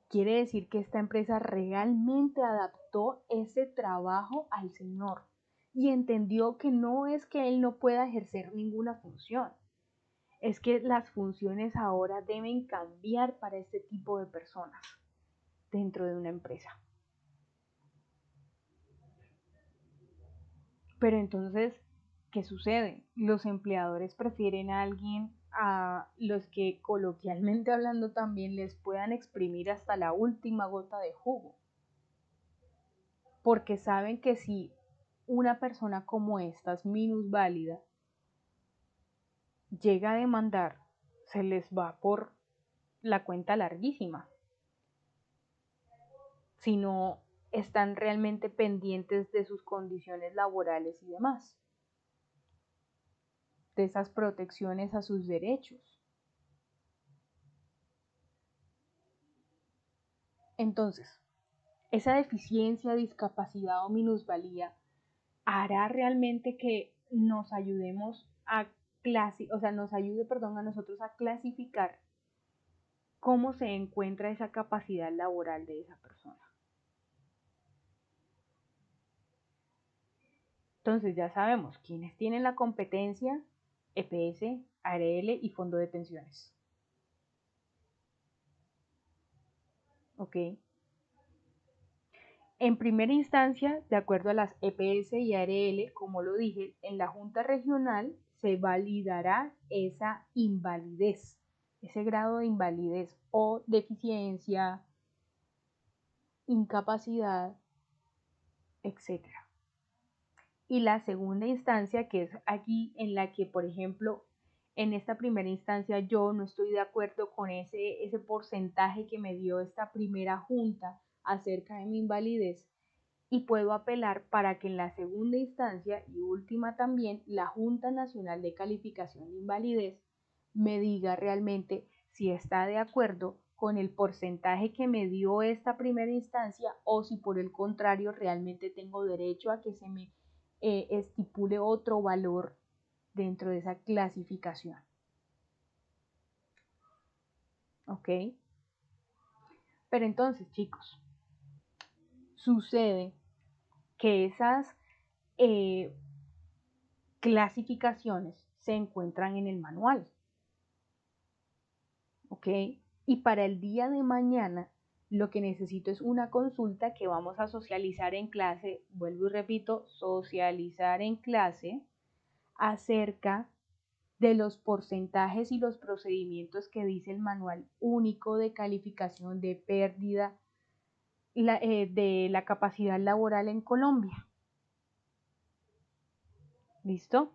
Quiere decir que esta empresa realmente adaptó ese trabajo al señor y entendió que no es que él no pueda ejercer ninguna función, es que las funciones ahora deben cambiar para este tipo de personas dentro de una empresa. Pero entonces, ¿qué sucede? Los empleadores prefieren a alguien a los que coloquialmente hablando también les puedan exprimir hasta la última gota de jugo. Porque saben que si una persona como esta es minusválida, llega a demandar, se les va por la cuenta larguísima. Si no están realmente pendientes de sus condiciones laborales y demás, de esas protecciones a sus derechos. Entonces, esa deficiencia, discapacidad o minusvalía hará realmente que nos ayudemos a nos ayude, perdón, a nosotros a clasificar cómo se encuentra esa capacidad laboral de esa persona. Entonces ya sabemos quiénes tienen la competencia, EPS, ARL y fondo de pensiones. ¿Ok? En primera instancia, de acuerdo a las EPS y ARL, como lo dije, en la Junta Regional se validará esa invalidez, ese grado de invalidez o deficiencia, incapacidad, etc. Y la segunda instancia, que es aquí en la que, por ejemplo, en esta primera instancia yo no estoy de acuerdo con ese porcentaje que me dio esta primera junta acerca de mi invalidez, y puedo apelar para que en la segunda instancia y última también la Junta Nacional de Calificación de Invalidez me diga realmente si está de acuerdo con el porcentaje que me dio esta primera instancia o si por el contrario realmente tengo derecho a que se me estipule otro valor dentro de esa clasificación. ¿Ok? Pero entonces, chicos, sucede que esas clasificaciones se encuentran en el manual. ¿Ok? Y para el día de mañana lo que necesito es una consulta que vamos a socializar en clase, vuelvo y repito, socializar en clase acerca de los porcentajes y los procedimientos que dice el Manual Único de Calificación de Pérdida de la Capacidad Laboral en Colombia. ¿Listo?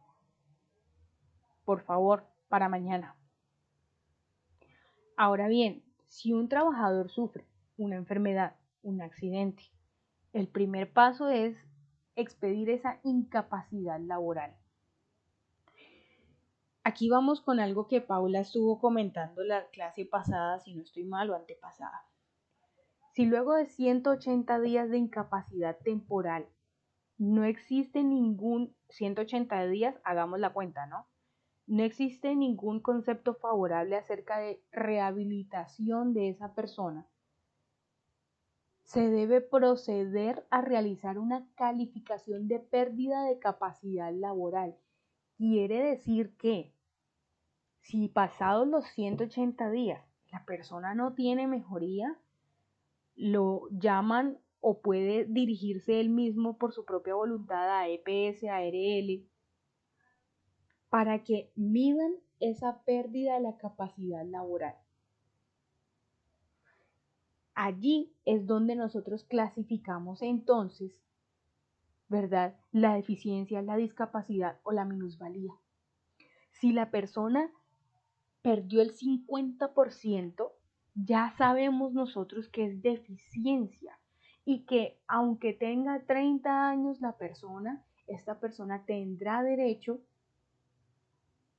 Por favor, para mañana. Ahora bien, si un trabajador sufre una enfermedad, un accidente, el primer paso es expedir esa incapacidad laboral. Aquí vamos con algo que Paula estuvo comentando la clase pasada, si no estoy mal, o antepasada. Si luego de 180 días de incapacidad temporal no existe ningún 180 días, hagamos la cuenta, ¿no? No existe ningún concepto favorable acerca de rehabilitación de esa persona. Se debe proceder a realizar una calificación de pérdida de capacidad laboral. Quiere decir que si pasados los 180 días la persona no tiene mejoría, lo llaman o puede dirigirse él mismo por su propia voluntad a EPS, a ARL, para que midan esa pérdida de la capacidad laboral. Allí es donde nosotros clasificamos entonces, ¿verdad?, la deficiencia, la discapacidad o la minusvalía. Si la persona perdió el 50%, ya sabemos nosotros que es deficiencia y que aunque tenga 30 años esta persona tendrá derecho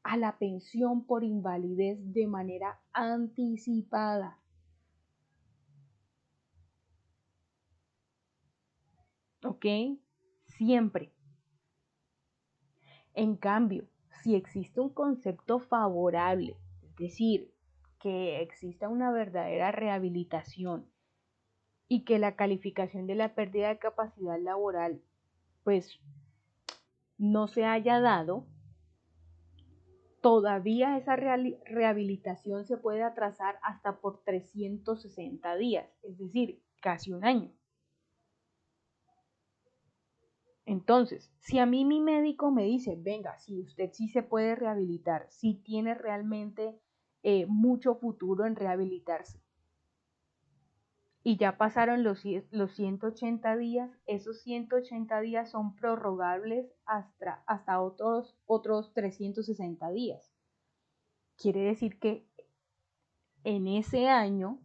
a la pensión por invalidez de manera anticipada. ¿Ok? Siempre. En cambio, si existe un concepto favorable, es decir, que exista una verdadera rehabilitación y que la calificación de la pérdida de capacidad laboral pues no se haya dado, todavía esa rehabilitación se puede atrasar hasta por 360 días, es decir, casi un año. Entonces, si a mí mi médico me dice, venga, si usted sí se puede rehabilitar, si tiene realmente mucho futuro en rehabilitarse, y ya pasaron los 180 días, esos 180 días son prorrogables hasta otros 360 días. Quiere decir que en ese año,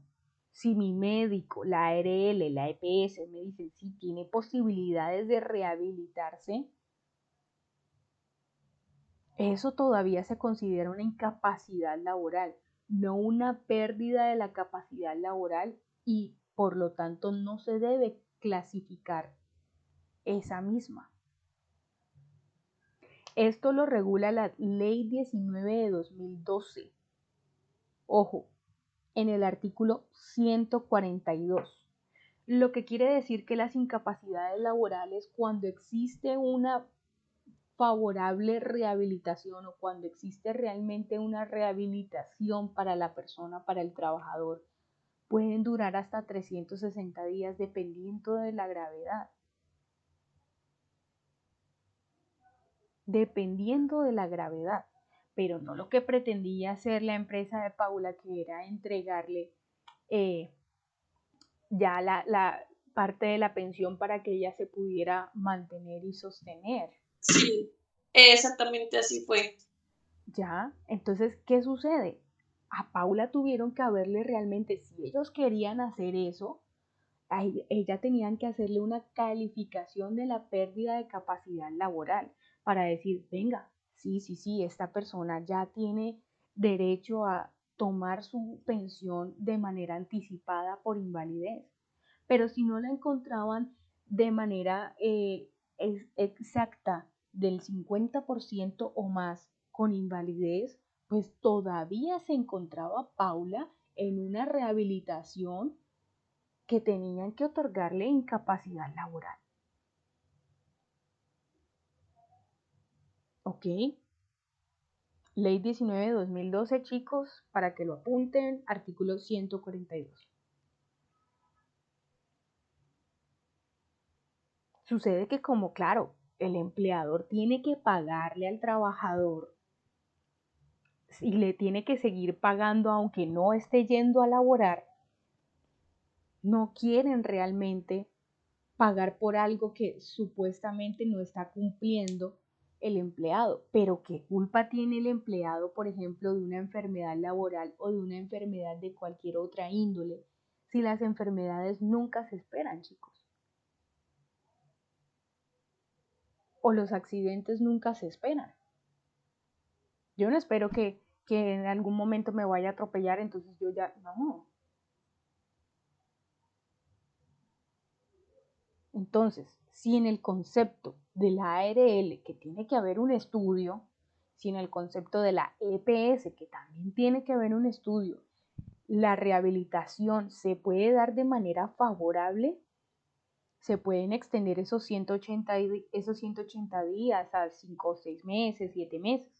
si mi médico, la ARL, la EPS me dicen si tiene posibilidades de rehabilitarse, eso todavía se considera una incapacidad laboral, no una pérdida de la capacidad laboral, y por lo tanto no se debe clasificar esa misma. Esto lo regula la Ley 19 de 2012. Ojo, en el artículo 142. Lo que quiere decir que las incapacidades laborales, cuando existe una favorable rehabilitación o cuando existe realmente una rehabilitación para la persona, para el trabajador, pueden durar hasta 360 días dependiendo de la gravedad. Dependiendo de la gravedad, pero no lo que pretendía hacer la empresa de Paula, que era entregarle ya la parte de la pensión para que ella se pudiera mantener y sostener. Sí, exactamente así fue. ¿Ya? Entonces, ¿qué sucede? A Paula tuvieron que haberle realmente, si ellos querían hacer eso, a ella tenían que hacerle una calificación de la pérdida de capacidad laboral para decir, venga, sí, esta persona ya tiene derecho a tomar su pensión de manera anticipada por invalidez. Pero si no la encontraban de manera exacta del 50% o más con invalidez, pues todavía se encontraba Paula en una rehabilitación que tenían que otorgarle incapacidad laboral. ¿Ok? Ley 19 de 2012, chicos, para que lo apunten, artículo 142. Sucede que como, claro, el empleador tiene que pagarle al trabajador y le tiene que seguir pagando aunque no esté yendo a laborar, no quieren realmente pagar por algo que supuestamente no está cumpliendo el empleado. Pero ¿qué culpa tiene el empleado, por ejemplo, de una enfermedad laboral o de una enfermedad de cualquier otra índole, si las enfermedades nunca se esperan, chicos? O los accidentes nunca se esperan. Yo no espero que en algún momento me vaya a atropellar, entonces yo ya, no. Entonces, si en el concepto de la ARL, que tiene que haber un estudio, si en el concepto de la EPS, que también tiene que haber un estudio, la rehabilitación se puede dar de manera favorable, se pueden extender esos 180 días a 5 o 6 meses, 7 meses,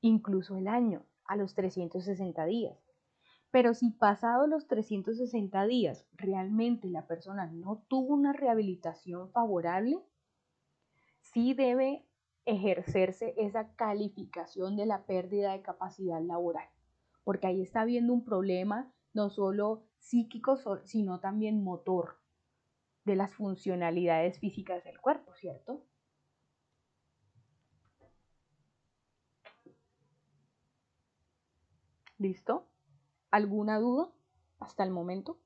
incluso el año, a los 360 días. Pero si pasado los 360 días realmente la persona no tuvo una rehabilitación favorable, sí debe ejercerse esa calificación de la pérdida de capacidad laboral, porque ahí está habiendo un problema no solo psíquico, sino también motor de las funcionalidades físicas del cuerpo, ¿cierto? ¿Listo? ¿Alguna duda hasta el momento?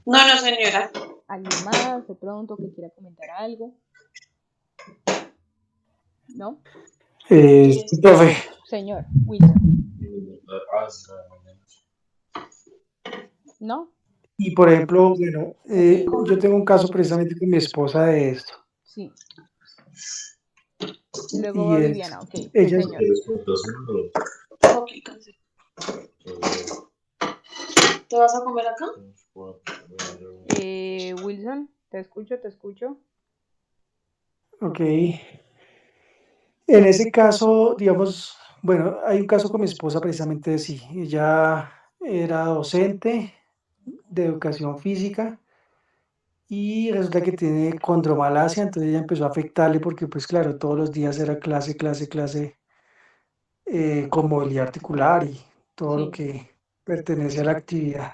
No, no, señora. ¿Alguien más de pronto que quiera comentar algo? ¿No? Sí, profe. Señor Wilson, Ah, sí, la mañana. ¿no? Y por ejemplo, bueno, Ok, yo tengo un caso precisamente con mi esposa de esto. sí. Y luego Y va es, Viviana, ok, sí, ella, señor. ¿Quieres puntuación Ok, cancel. ¿Te vas a comer acá? Wilson, te escucho, te escucho. ok. En ese caso, digamos, bueno, hay un caso con mi esposa precisamente así. Ella era docente de educación física y resulta que tiene condromalacia, entonces ella empezó a afectarle porque, pues claro, todos los días era clase, con movilidad articular y todo lo Sí. que pertenece a la actividad.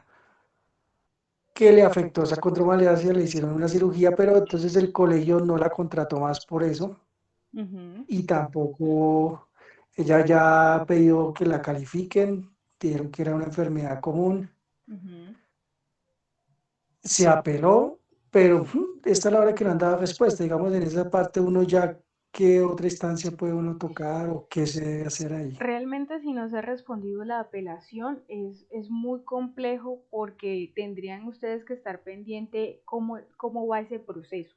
Que le afectó esa condromalacia, le hicieron una cirugía, pero entonces el colegio no la contrató más por eso Ujú, y tampoco ella ya ha pedido que la califiquen, dijeron que era una enfermedad común, ujú. se apeló, pero esta es la hora que no han dado respuesta, digamos, en esa parte uno ya, ¿qué otra instancia puede uno tocar o qué se debe hacer ahí? Realmente si no se ha respondido la apelación es muy complejo porque tendrían ustedes que estar pendiente cómo va ese proceso.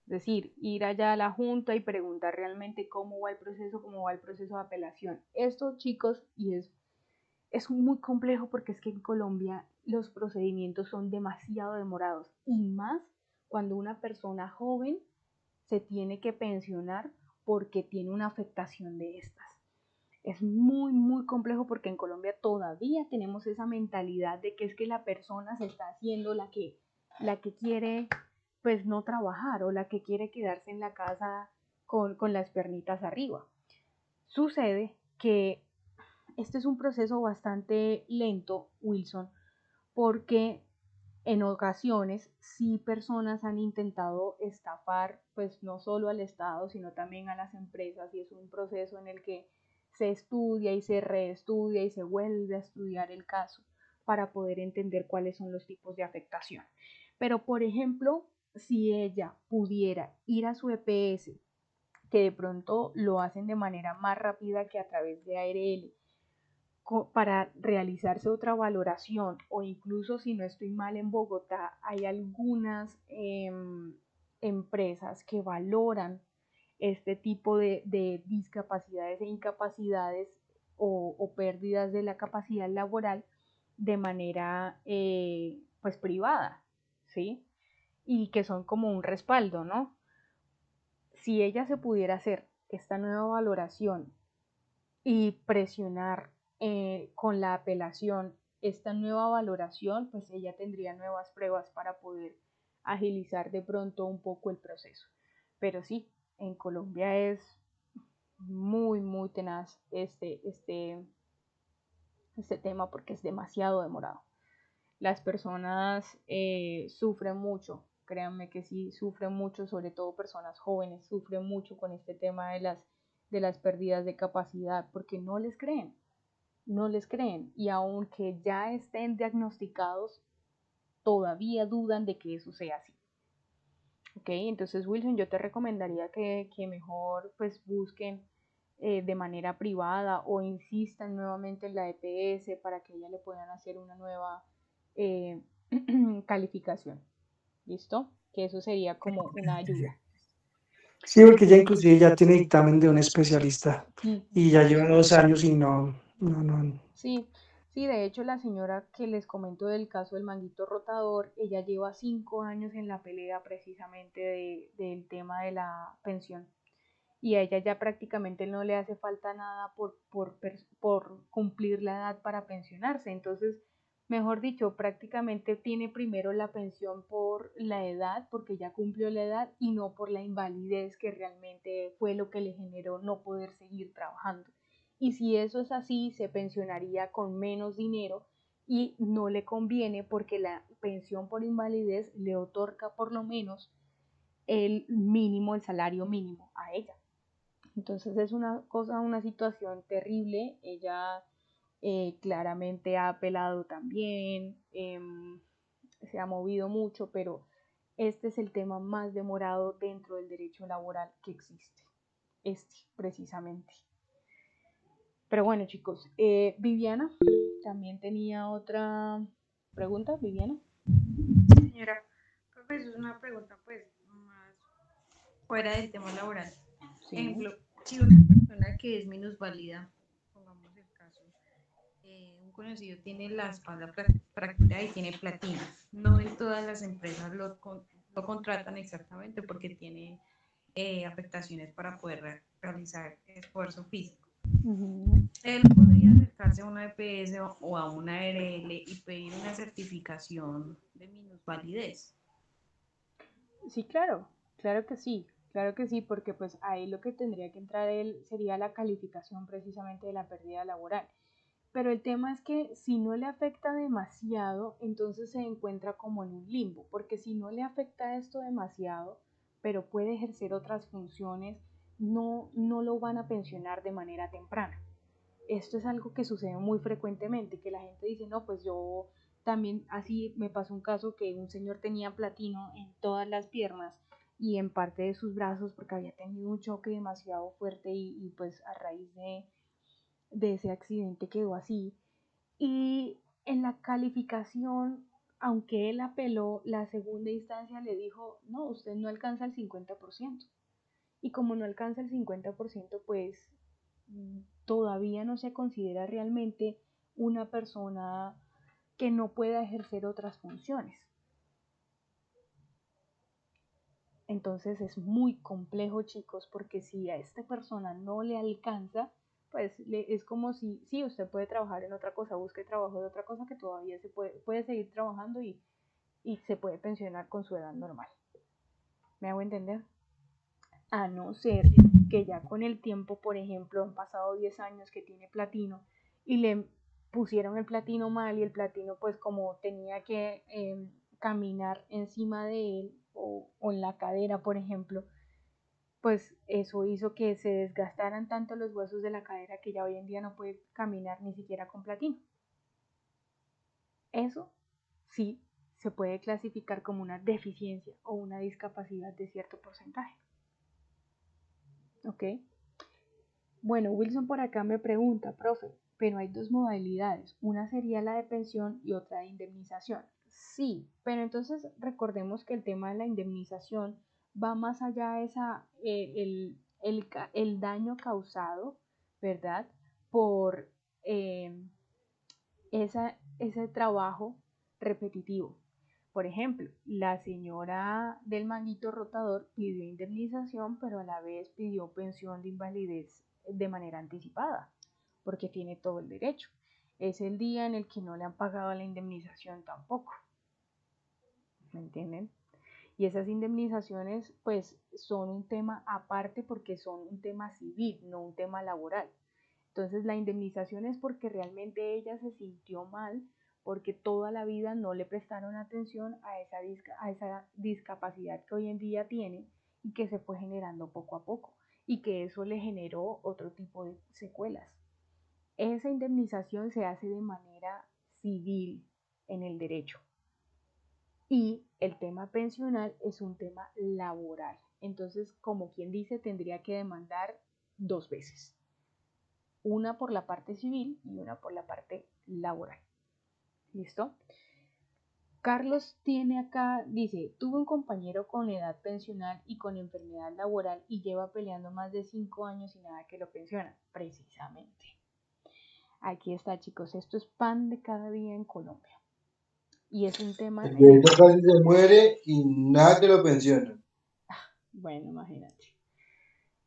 Es decir, ir allá a la junta y preguntar realmente cómo va el proceso de apelación. Esto, chicos, es muy complejo porque es que en Colombia los procedimientos son demasiado demorados y más cuando una persona joven se tiene que pensionar porque tiene una afectación de estas. Es muy, muy complejo porque en Colombia todavía tenemos esa mentalidad de que es que la persona se está haciendo la que quiere pues no trabajar o la que quiere quedarse en la casa con las pernitas arriba. Sucede que este es un proceso bastante lento, Wilson, porque en ocasiones sí personas han intentado estafar pues no solo al Estado, sino también a las empresas y es un proceso en el que se estudia y se reestudia y se vuelve a estudiar el caso para poder entender cuáles son los tipos de afectación. Pero, por ejemplo, si ella pudiera ir a su EPS, que de pronto lo hacen de manera más rápida que a través de ARL, para realizarse otra valoración o incluso si no estoy mal en Bogotá hay algunas empresas que valoran este tipo de discapacidades e incapacidades o pérdidas de la capacidad laboral de manera pues privada, ¿sí? Y que son como un respaldo, ¿no? Si ella se pudiera hacer esta nueva valoración y presionar con la apelación esta nueva valoración, pues ella tendría nuevas pruebas para poder agilizar de pronto un poco el proceso. Pero sí, en Colombia es muy, muy tenaz este tema porque es demasiado demorado. Las personas sufren mucho, créanme que sí, sufren mucho, sobre todo personas jóvenes, sufren mucho con este tema de las pérdidas de capacidad porque no les creen y aunque ya estén diagnosticados, todavía dudan de que eso sea así. ¿Ok? Entonces, Wilson, yo te recomendaría que mejor pues busquen de manera privada o insistan nuevamente en la EPS para que ella le puedan hacer una nueva eh, calificación. ¿Listo? Que eso sería como una ayuda. Sí, porque ella inclusive ya tiene dictamen de un especialista y ya lleva 2 años y no. Sí, sí, de hecho la señora que les comento del caso del manguito rotador, ella lleva 5 años en la pelea precisamente del tema de la pensión y a ella ya prácticamente no le hace falta nada por cumplir la edad para pensionarse. Entonces, mejor dicho, prácticamente tiene primero la pensión por la edad, porque ya cumplió la edad, y no por la invalidez que realmente fue lo que le generó no poder seguir trabajando. Y si eso es así, se pensionaría con menos dinero y no le conviene porque la pensión por invalidez le otorga por lo menos el mínimo, el salario mínimo a ella. Entonces es una cosa, una situación terrible. Ella claramente ha apelado también, se ha movido mucho, pero este es el tema más demorado dentro del derecho laboral que existe. Este, precisamente. Pero bueno, chicos, Viviana también tenía otra pregunta, Viviana. Señora, pues es una pregunta pues más fuera del tema laboral. Sí. Ejemplo, si una persona que es minusválida, pongamos el caso, un conocido tiene la espalda fracturada y tiene platino, no en todas las empresas lo contratan exactamente porque tiene afectaciones para poder realizar esfuerzo físico. Uh-huh. Él podría acercarse a una EPS o a una ARL y pedir una certificación de minusvalidez. Sí, claro que sí, porque pues ahí lo que tendría que entrar él sería la calificación precisamente de la pérdida laboral. Pero el tema es que si no le afecta demasiado, entonces se encuentra como en un limbo, porque si no le afecta esto demasiado, pero puede ejercer otras funciones, no lo van a pensionar de manera temprana. Esto es algo que sucede muy frecuentemente, que la gente dice, no, pues yo también, así me pasó un caso que un señor tenía platino en todas las piernas y en parte de sus brazos porque había tenido un choque demasiado fuerte y pues a raíz de ese accidente quedó así. Y en la calificación aunque él apeló, la segunda instancia le dijo, no, usted no alcanza el 50%. Y como no alcanza el 50%, pues todavía no se considera realmente una persona que no pueda ejercer otras funciones. Entonces es muy complejo, chicos, porque si a esta persona no le alcanza, pues es como si, sí, usted puede trabajar en otra cosa, busque trabajo de otra cosa que todavía se puede seguir trabajando y se puede pensionar con su edad normal. ¿Me hago entender? A no ser que ya con el tiempo, por ejemplo, han pasado 10 años que tiene platino y le pusieron el platino mal y el platino pues como tenía que caminar encima de él o en la cadera, por ejemplo, pues eso hizo que se desgastaran tanto los huesos de la cadera que ya hoy en día no puede caminar ni siquiera con platino. Eso sí se puede clasificar como una deficiencia o una discapacidad de cierto porcentaje. ¿Ok? Bueno, Wilson por acá me pregunta, profe, pero hay dos modalidades, una sería la de pensión y otra de indemnización. Sí, pero entonces recordemos que el tema de la indemnización va más allá de el daño causado, ¿verdad? Por eh, ese trabajo repetitivo. Por ejemplo, la señora del manguito rotador pidió indemnización, pero a la vez pidió pensión de invalidez de manera anticipada, porque tiene todo el derecho. Es el día en el que no le han pagado la indemnización tampoco. ¿Me entienden? Y esas indemnizaciones pues son un tema aparte porque son un tema civil, no un tema laboral. Entonces la indemnización es porque realmente ella se sintió mal porque toda la vida no le prestaron atención a esa discapacidad que hoy en día tiene y que se fue generando poco a poco y que eso le generó otro tipo de secuelas. Esa indemnización se hace de manera civil en el derecho y el tema pensional es un tema laboral. Entonces, como quien dice, tendría que demandar dos veces, una por la parte civil y una por la parte laboral. ¿Listo? Carlos tiene acá, dice, tuve un compañero con edad pensional y con enfermedad laboral y lleva peleando más de 5 años y nada que lo pensiona. Precisamente. Aquí está, chicos, esto es pan de cada día en Colombia. Y es un tema El en el viejito casi se muere y nada que lo pensionan. bueno, imagínate.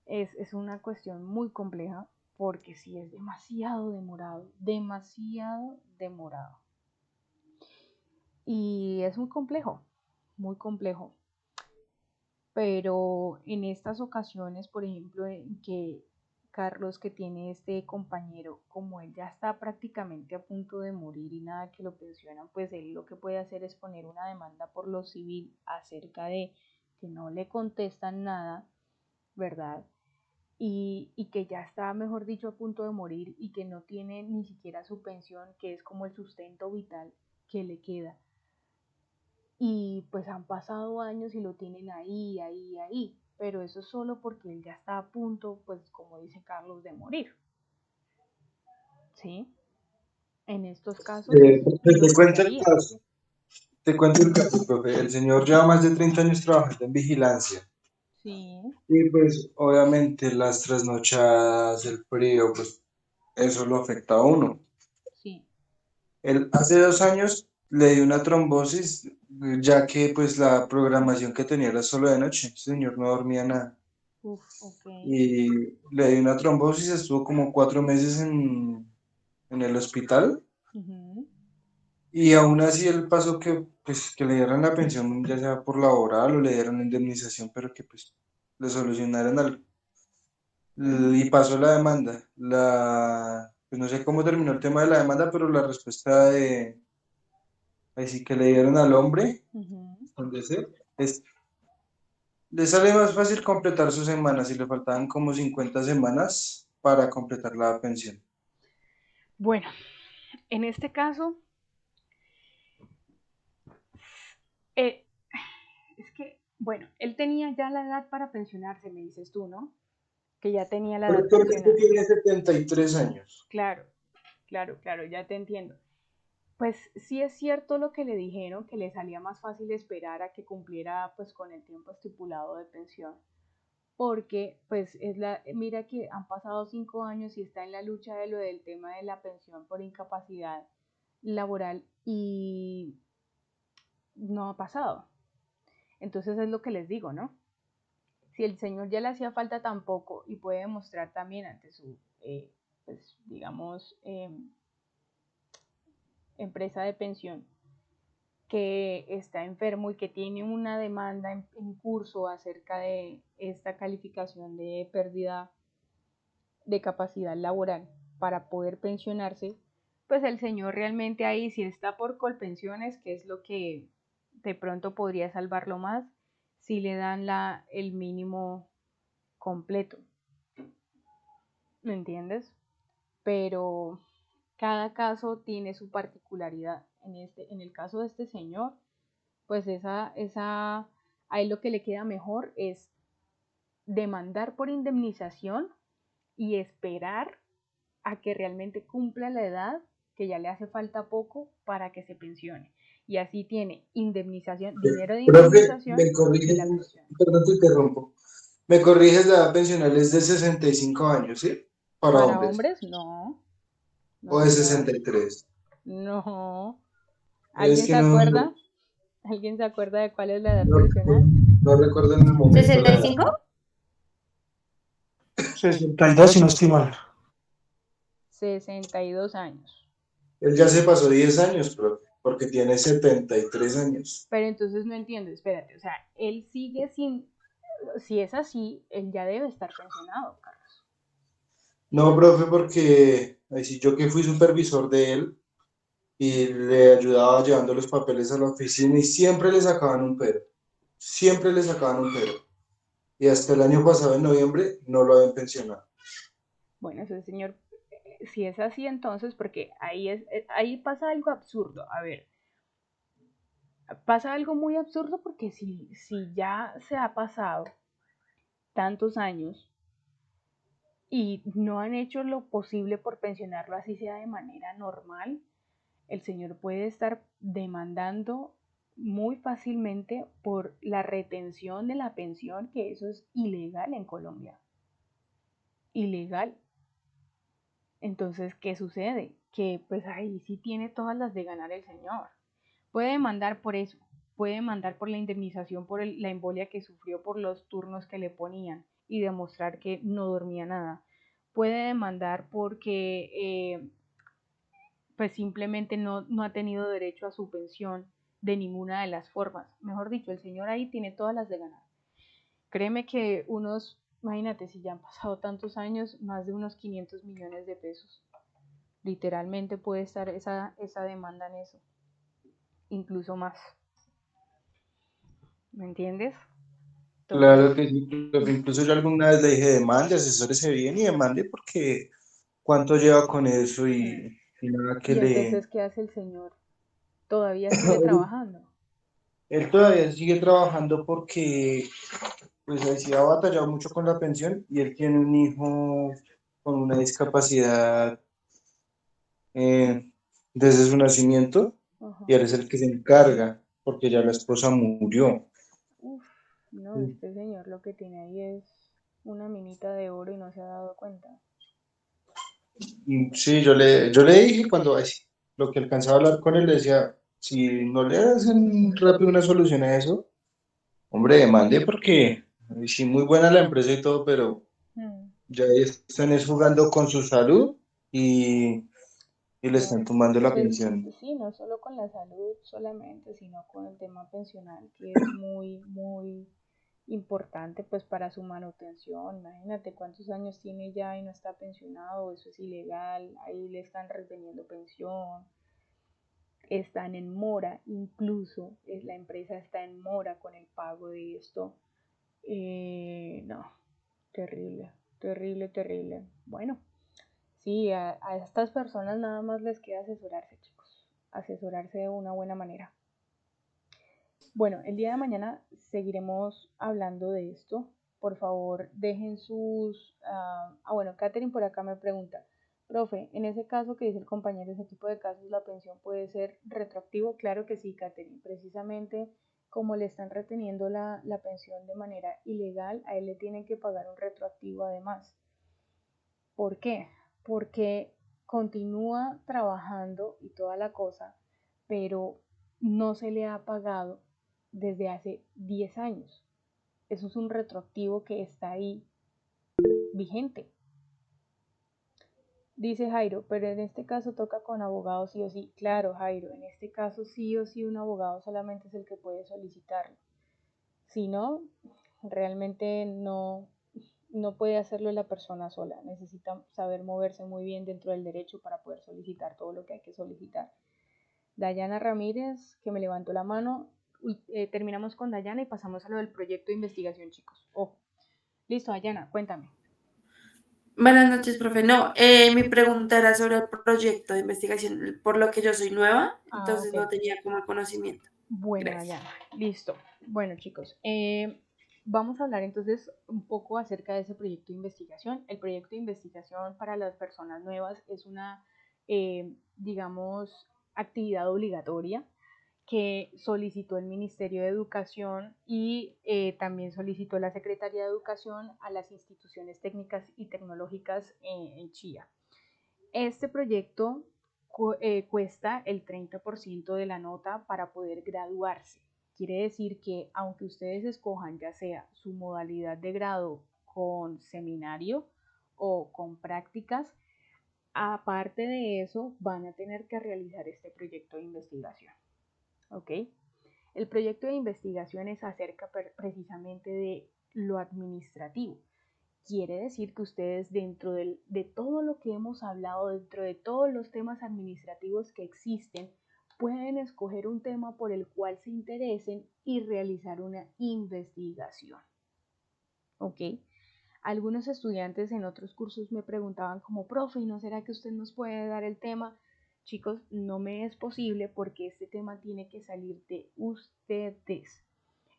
Es una cuestión muy compleja porque sí es demasiado demorado, demasiado demorado. Y es muy complejo, muy complejo. Pero en estas ocasiones, por ejemplo, en que Carlos, que tiene este compañero, como él ya está prácticamente a punto de morir y nada que lo pensionan, pues él lo que puede hacer es poner una demanda por lo civil acerca de que no le contestan nada, ¿verdad? Y que ya está, mejor dicho, a punto de morir y que no tiene ni siquiera su pensión, que es como el sustento vital que le queda. Y pues han pasado años y lo tienen ahí, ahí, ahí. Pero eso es solo porque él ya está a punto, pues como dice Carlos, de morir. ¿Sí? En estos casos, lo Te que se cuento el haría. caso. Te cuento el caso, profe. El señor lleva más de 30 años trabajando en vigilancia. Sí, Y pues obviamente las trasnochadas, el frío, pues eso lo afecta a uno. sí. Él hace 2 años le dio una trombosis, ya que pues la programación que tenía era solo de noche. El señor no dormía nada. Uf, ok. Y le dio una trombosis, estuvo como 4 meses en el hospital. Ujú. Y aún así él pasó que, pues, que le dieran la pensión, ya sea por laboral o le dieran una indemnización, pero que pues le solucionaran algo. Y pasó la demanda. Pues no sé cómo terminó el tema de la demanda, pero la respuesta de, así que le dieron al hombre, Ujú. donde sé, es, le sale más fácil completar sus semanas y le faltaban como 50 semanas para completar la pensión. Bueno, en este caso, eh, es que, bueno, él tenía ya la edad para pensionarse, me dices tú, ¿no? Que ya tenía la Pero edad actualmente pensionada. tiene 73 años. Claro, claro, claro, ya te entiendo. pues sí es cierto lo que le dijeron, que le salía más fácil esperar a que cumpliera pues con el tiempo estipulado de pensión, porque pues mira que han pasado 5 años y está en la lucha de lo del tema de la pensión por incapacidad laboral y no ha pasado. Entonces es lo que les digo, ¿no? Si el señor ya le hacía falta tan poco y puede demostrar también ante su, pues digamos, empresa de pensión que está enfermo y que tiene una demanda en curso acerca de esta calificación de pérdida de capacidad laboral para poder pensionarse, pues el señor realmente ahí si está por Colpensiones, que es lo que de pronto podría salvarlo más, si le dan el mínimo completo, ¿me entiendes? Pero cada caso tiene su particularidad. En el caso de este señor, pues ahí lo que le queda mejor es demandar por indemnización y esperar a que realmente cumpla la edad, que ya le hace falta poco para que se pensione. Y así tiene indemnización, dinero de Profe, indemnización me y corriges, la pensión. perdón te interrumpo. Me corriges, la edad pensional es de 65 años, ¿sí? Para Para hombres. hombres, no, no O de señor, 63. no. Es ¿Alguien que se no, acuerda? ¿Alguien se acuerda de cuál es la edad no pensional? recuerdo, no recuerdo en el momento la edad. ¿65? 62, si no estoy mal. 62 años. Él ya se pasó 10 años, profe, porque tiene 73 años. Pero entonces no entiendo, espérate, o sea, él sigue sin, si es así, él ya debe estar pensionado, Carlos. No, profe, porque así yo que fui supervisor de él y le ayudaba llevando los papeles a la oficina y siempre le sacaban un pero. Siempre le sacaban un pero. Y hasta el año pasado, en noviembre, no lo habían pensionado. Bueno, ese señor, si es así entonces, porque ahí pasa algo absurdo. A ver, pasa algo muy absurdo porque si ya se ha pasado tantos años y no han hecho lo posible por pensionarlo así sea de manera normal, el señor puede estar demandando muy fácilmente por la retención de la pensión, que eso es ilegal en Colombia. Ilegal. Entonces, ¿qué sucede? Que pues ahí sí tiene todas las de ganar el señor. Puede demandar por eso, puede demandar por la indemnización por la embolia que sufrió por los turnos que le ponían y demostrar que no dormía nada. Puede demandar porque pues simplemente no ha tenido derecho a su pensión de ninguna de las formas. Mejor dicho, el señor ahí tiene todas las de ganar. Créeme que imagínate, si ya han pasado tantos años, más de unos 500 millones de pesos. Literalmente puede estar esa demanda en eso, incluso más. ¿Me entiendes? Entonces, Claro que sí, profe. Incluso yo alguna vez le dije, demande, asesórese bien y demande porque cuánto lleva con eso y nada que y le... entonces, ¿qué hace el señor? Todavía sigue trabajando. Él todavía sigue trabajando porque pues ahí sí ha batallado mucho con la pensión y él tiene un hijo con una discapacidad desde su nacimiento Ajá. y él es el que se encarga porque ya la esposa murió. Uf, no, este señor lo que tiene ahí es una minita de oro y no se ha dado cuenta. Sí, yo le dije cuando ay, sí, lo que alcanzaba a hablar con él, le decía, si no le hacen rápido una solución a eso, hombre, demande porque sí, muy buena la empresa y todo, pero Hmm. ya están es jugando con su salud y, y le No, están tumbando la pues pensión. sí, no solo con la salud solamente, sino con el tema pensional, que es muy, muy importante pues para su manutención. Imagínate cuántos años tiene ya y no está pensionado, eso es ilegal, ahí le están reteniendo pensión, están en mora, incluso la empresa está en mora con el pago de esto. No, terrible, terrible, terrible. Bueno, sí, a estas personas nada más les queda asesorarse, chicos, asesorarse de una buena manera. Bueno, el día de mañana seguiremos hablando de esto. Por favor, dejen sus... bueno, Katherine por acá me pregunta, Profe, en ese caso que dice el compañero, ese tipo de casos, la pensión puede ser retroactivo. Claro que sí, Catherine. Precisamente como le están reteniendo la pensión de manera ilegal, a él le tienen que pagar un retroactivo además. ¿Por qué? Porque continúa trabajando y toda la cosa, pero no se le ha pagado desde hace 10 años. Eso es un retroactivo que está ahí vigente. Dice Jairo, pero en este caso toca con abogado sí o sí. Claro, Jairo, en este caso sí o sí un abogado solamente es el que puede solicitarlo. Si no, realmente no puede hacerlo la persona sola. Necesita saber moverse muy bien dentro del derecho para poder solicitar todo lo que hay que solicitar. Dayana Ramírez, que me levantó la mano. Terminamos con Dayana y pasamos a lo del proyecto de investigación, chicos. Ojo. Listo, Dayana, cuéntame. Buenas noches, profe. No, mi pregunta era sobre el proyecto de investigación, por lo que yo soy nueva, entonces Ok. no tenía como el conocimiento. Bueno, Gracias. Dayana, listo. Bueno, chicos, vamos a hablar entonces un poco acerca de ese proyecto de investigación. El proyecto de investigación para las personas nuevas es una, digamos, actividad obligatoria que solicitó el Ministerio de Educación y también solicitó la Secretaría de Educación a las instituciones técnicas y tecnológicas en Chía. Este proyecto cuesta el 30% de la nota para poder graduarse. Quiere decir que aunque ustedes escojan ya sea su modalidad de grado con seminario o con prácticas, aparte de eso van a tener que realizar este proyecto de investigación. ¿Ok? El proyecto de investigación es acerca precisamente de lo administrativo. Quiere decir que ustedes dentro de todo lo que hemos hablado, dentro de todos los temas administrativos que existen, pueden escoger un tema por el cual se interesen y realizar una investigación. ¿Ok? Algunos estudiantes en otros cursos me preguntaban como, profe, ¿no será que usted nos puede dar el tema? Chicos, no me es posible porque este tema tiene que salir de ustedes.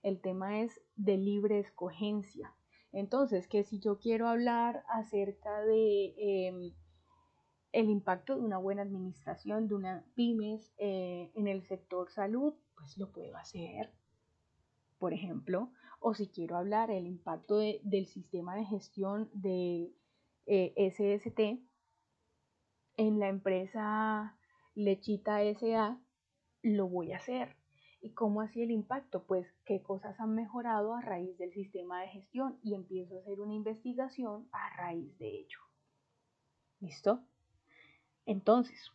El tema es de libre escogencia. Entonces, que si yo quiero hablar acerca de el impacto de una buena administración, de una pymes en el sector salud, pues lo puedo hacer, por ejemplo. O si quiero hablar el impacto del sistema de gestión de SST en la empresa Lechita SA, lo voy a hacer. ¿Y cómo así el impacto? Pues qué cosas han mejorado a raíz del sistema de gestión y empiezo a hacer una investigación a raíz de ello. ¿Listo? Entonces,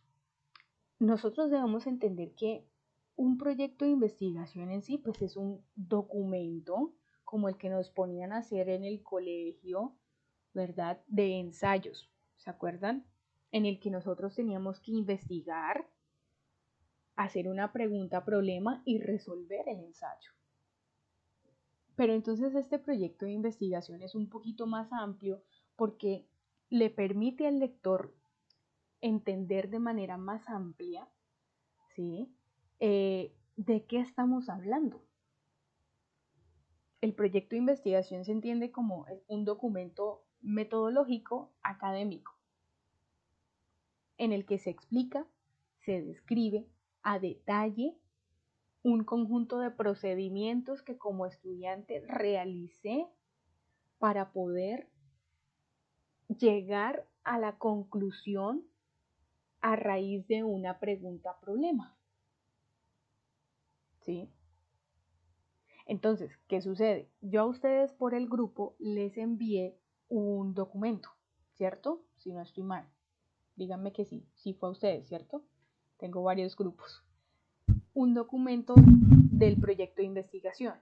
nosotros debemos entender que un proyecto de investigación en sí, pues es un documento como el que nos ponían a hacer en el colegio, ¿verdad? De ensayos, ¿se acuerdan? En el que nosotros teníamos que investigar, hacer una pregunta, problema y resolver el ensayo. Pero entonces este proyecto de investigación es un poquito más amplio porque le permite al lector entender de manera más amplia, ¿sí? ¿De qué estamos hablando? El proyecto de investigación se entiende como un documento metodológico académico en el que se explica, se describe a detalle un conjunto de procedimientos que como estudiante realicé para poder llegar a la conclusión a raíz de una pregunta-problema. ¿Sí? Entonces, ¿qué sucede? Yo a ustedes por el grupo les envié un documento, ¿cierto? Si no estoy mal. Díganme que sí, sí fue a ustedes, ¿cierto? Tengo varios grupos. Un documento del proyecto de investigación.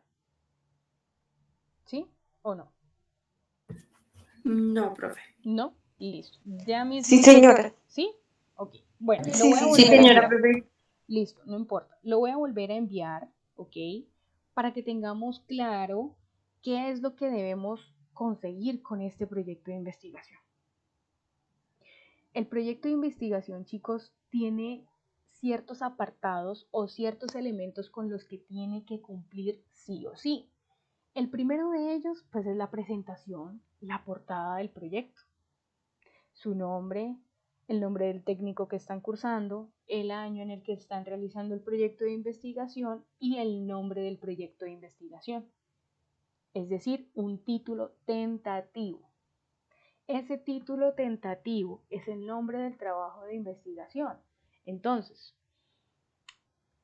¿Sí o no? No, profe. ¿No? Listo. Ya mismo. Sí, señora. ¿Sí? Ok. Bueno, lo Sí, voy a sí, Sí, volver a señora, enviar. profe. Listo, no importa. Lo voy a volver a enviar, ¿ok? Para que tengamos claro qué es lo que debemos conseguir con este proyecto de investigación. El proyecto de investigación, chicos, tiene ciertos apartados o ciertos elementos con los que tiene que cumplir sí o sí. El primero de ellos, pues, es la presentación, la portada del proyecto. Su nombre, el nombre del técnico que están cursando, el año en el que están realizando el proyecto de investigación y el nombre del proyecto de investigación. Es decir, un título tentativo. Ese título tentativo es el nombre del trabajo de investigación. Entonces,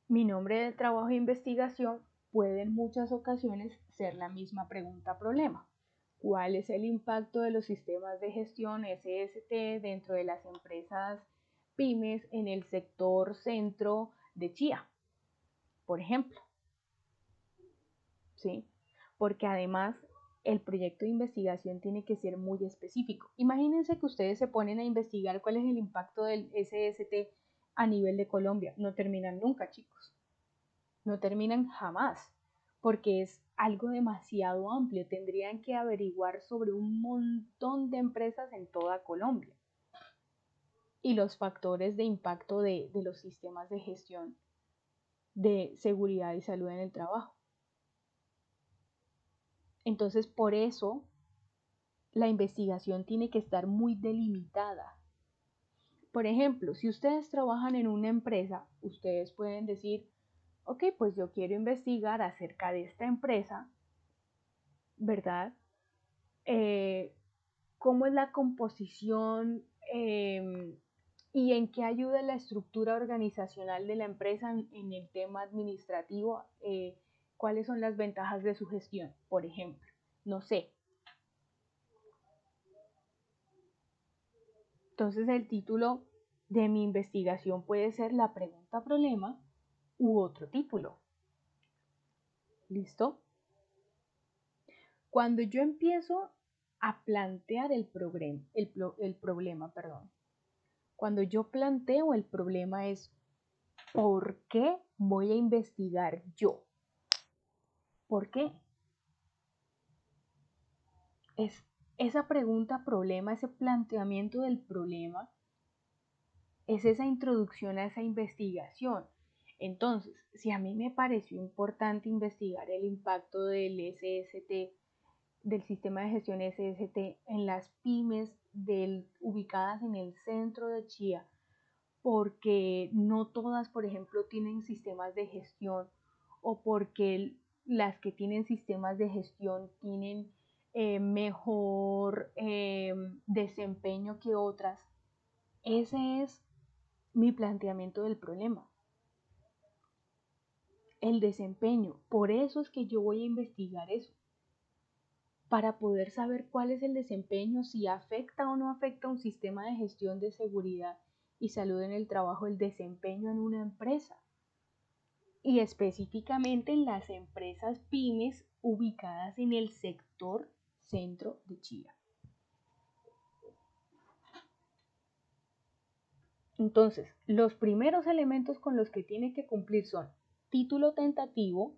mi nombre del trabajo de investigación puede en muchas ocasiones ser la misma pregunta-problema. ¿Cuál es el impacto de los sistemas de gestión SST dentro de las empresas pymes en el sector centro de Chía? Por ejemplo, ¿sí? Porque además el proyecto de investigación tiene que ser muy específico. Imagínense que ustedes se ponen a investigar cuál es el impacto del SST a nivel de Colombia. No terminan nunca, chicos. No terminan jamás, porque es algo demasiado amplio. Tendrían que averiguar sobre un montón de empresas en toda Colombia y los factores de impacto de los sistemas de gestión de seguridad y salud en el trabajo. Entonces, por eso, la investigación tiene que estar muy delimitada. Por ejemplo, si ustedes trabajan en una empresa, ustedes pueden decir, ok, pues yo quiero investigar acerca de esta empresa, ¿verdad? Cómo es la composición y en qué ayuda la estructura organizacional de la empresa en el tema administrativo, cuáles son las ventajas de su gestión, por ejemplo. No sé. Entonces el título de mi investigación puede ser la pregunta-problema u otro título. ¿Listo? Cuando yo empiezo a plantear el problema, cuando yo planteo el problema es ¿por qué voy a investigar yo? ¿Por qué? Es esa pregunta problema, ese planteamiento del problema, es esa introducción a esa investigación. Entonces, si a mí me pareció importante investigar el impacto del SST, del sistema de gestión SST en las pymes ubicadas en el centro de Chía, porque no todas, por ejemplo, tienen sistemas de gestión o porque las que tienen sistemas de gestión tienen mejor desempeño que otras. Ese es mi planteamiento del problema. El desempeño. Por eso es que yo voy a investigar eso. Para poder saber cuál es el desempeño, si afecta o no afecta un sistema de gestión de seguridad y salud en el trabajo, el desempeño en una empresa. Y específicamente en las empresas pymes ubicadas en el sector centro de Chía. Entonces, los primeros elementos con los que tiene que cumplir son título tentativo,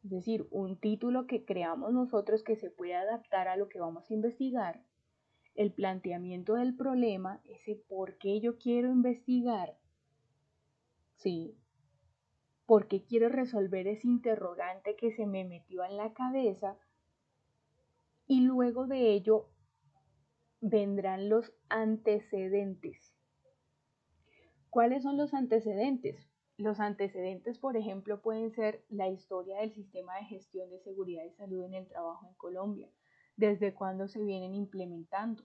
es decir, un título que creamos nosotros que se puede adaptar a lo que vamos a investigar, el planteamiento del problema, ese por qué yo quiero investigar, ¿sí? ¿Por qué quiero resolver ese interrogante que se me metió en la cabeza? Y luego de ello vendrán los antecedentes. ¿Cuáles son los antecedentes? Los antecedentes, por ejemplo, pueden ser la historia del sistema de gestión de seguridad y salud en el trabajo en Colombia, desde cuándo se vienen implementando,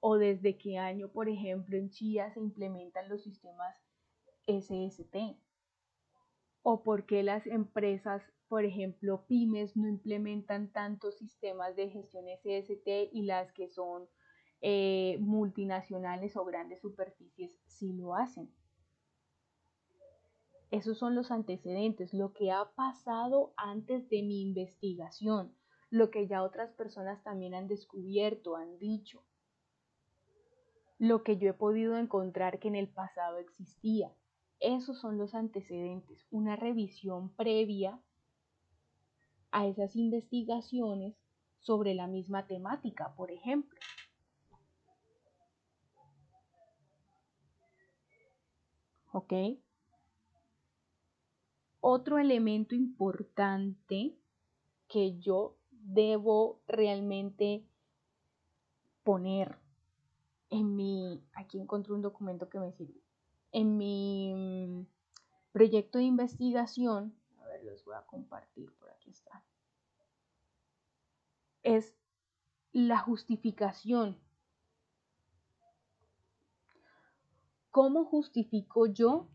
o desde qué año, por ejemplo, en Chía se implementan los sistemas SST, o por qué las empresas, por ejemplo, pymes, no implementan tantos sistemas de gestión SST y las que son multinacionales o grandes superficies sí lo hacen. Esos son los antecedentes, lo que ha pasado antes de mi investigación, lo que ya otras personas también han descubierto, han dicho, lo que yo he podido encontrar que en el pasado existía. Esos son los antecedentes, una revisión previa a esas investigaciones sobre la misma temática, por ejemplo. ¿Ok? Otro elemento importante que yo debo realmente poner aquí encontré un documento que me sirve. En mi proyecto de investigación, a ver, los voy a compartir, por aquí está. Es la justificación. ¿Cómo justifico yo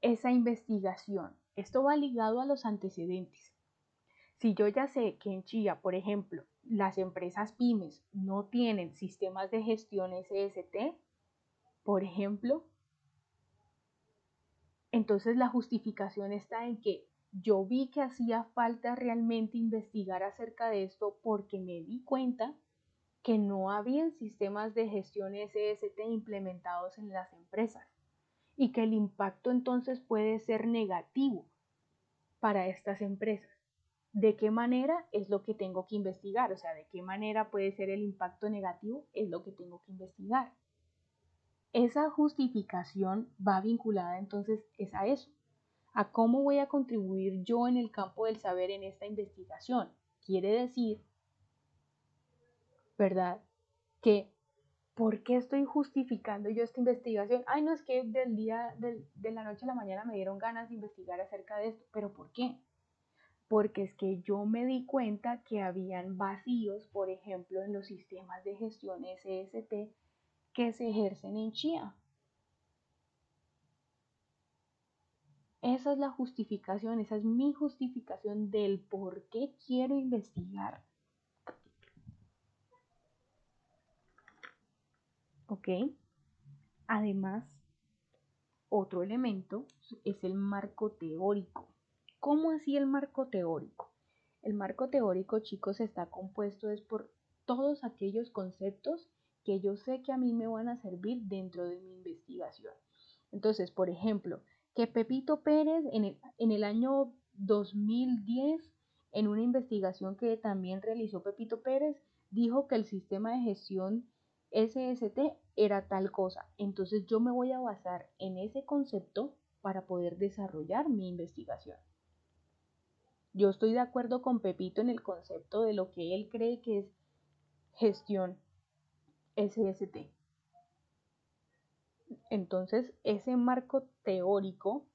esa investigación? Esto va ligado a los antecedentes. Si yo ya sé que en Chía, por ejemplo, las empresas pymes no tienen sistemas de gestión SST, por ejemplo, entonces la justificación está en que yo vi que hacía falta realmente investigar acerca de esto porque me di cuenta que no habían sistemas de gestión SST implementados en las empresas y que el impacto entonces puede ser negativo para estas empresas. ¿De qué manera? Es lo que tengo que investigar, o sea, de qué manera puede ser el impacto negativo, es lo que tengo que investigar. Esa justificación va vinculada entonces es a eso, a cómo voy a contribuir yo en el campo del saber en esta investigación. Quiere decir, ¿verdad? Que ¿por qué estoy justificando yo esta investigación? Ay, no, es que de la noche a la mañana me dieron ganas de investigar acerca de esto, pero ¿por qué? Porque es que yo me di cuenta que habían vacíos, por ejemplo, en los sistemas de gestión SST que se ejercen en Chía. Esa es la justificación, esa es mi justificación del por qué quiero investigar. ¿Ok? Además, otro elemento es el marco teórico. ¿Cómo así el marco teórico? El marco teórico, chicos, está compuesto es por todos aquellos conceptos que yo sé que a mí me van a servir dentro de mi investigación. Entonces, por ejemplo, que Pepito Pérez en el año 2010, en una investigación que también realizó Pepito Pérez, dijo que el sistema de gestión SST era tal cosa. Entonces yo me voy a basar en ese concepto para poder desarrollar mi investigación. Yo estoy de acuerdo con Pepito en el concepto de lo que él cree que es gestión SST. Entonces, ese marco teórico,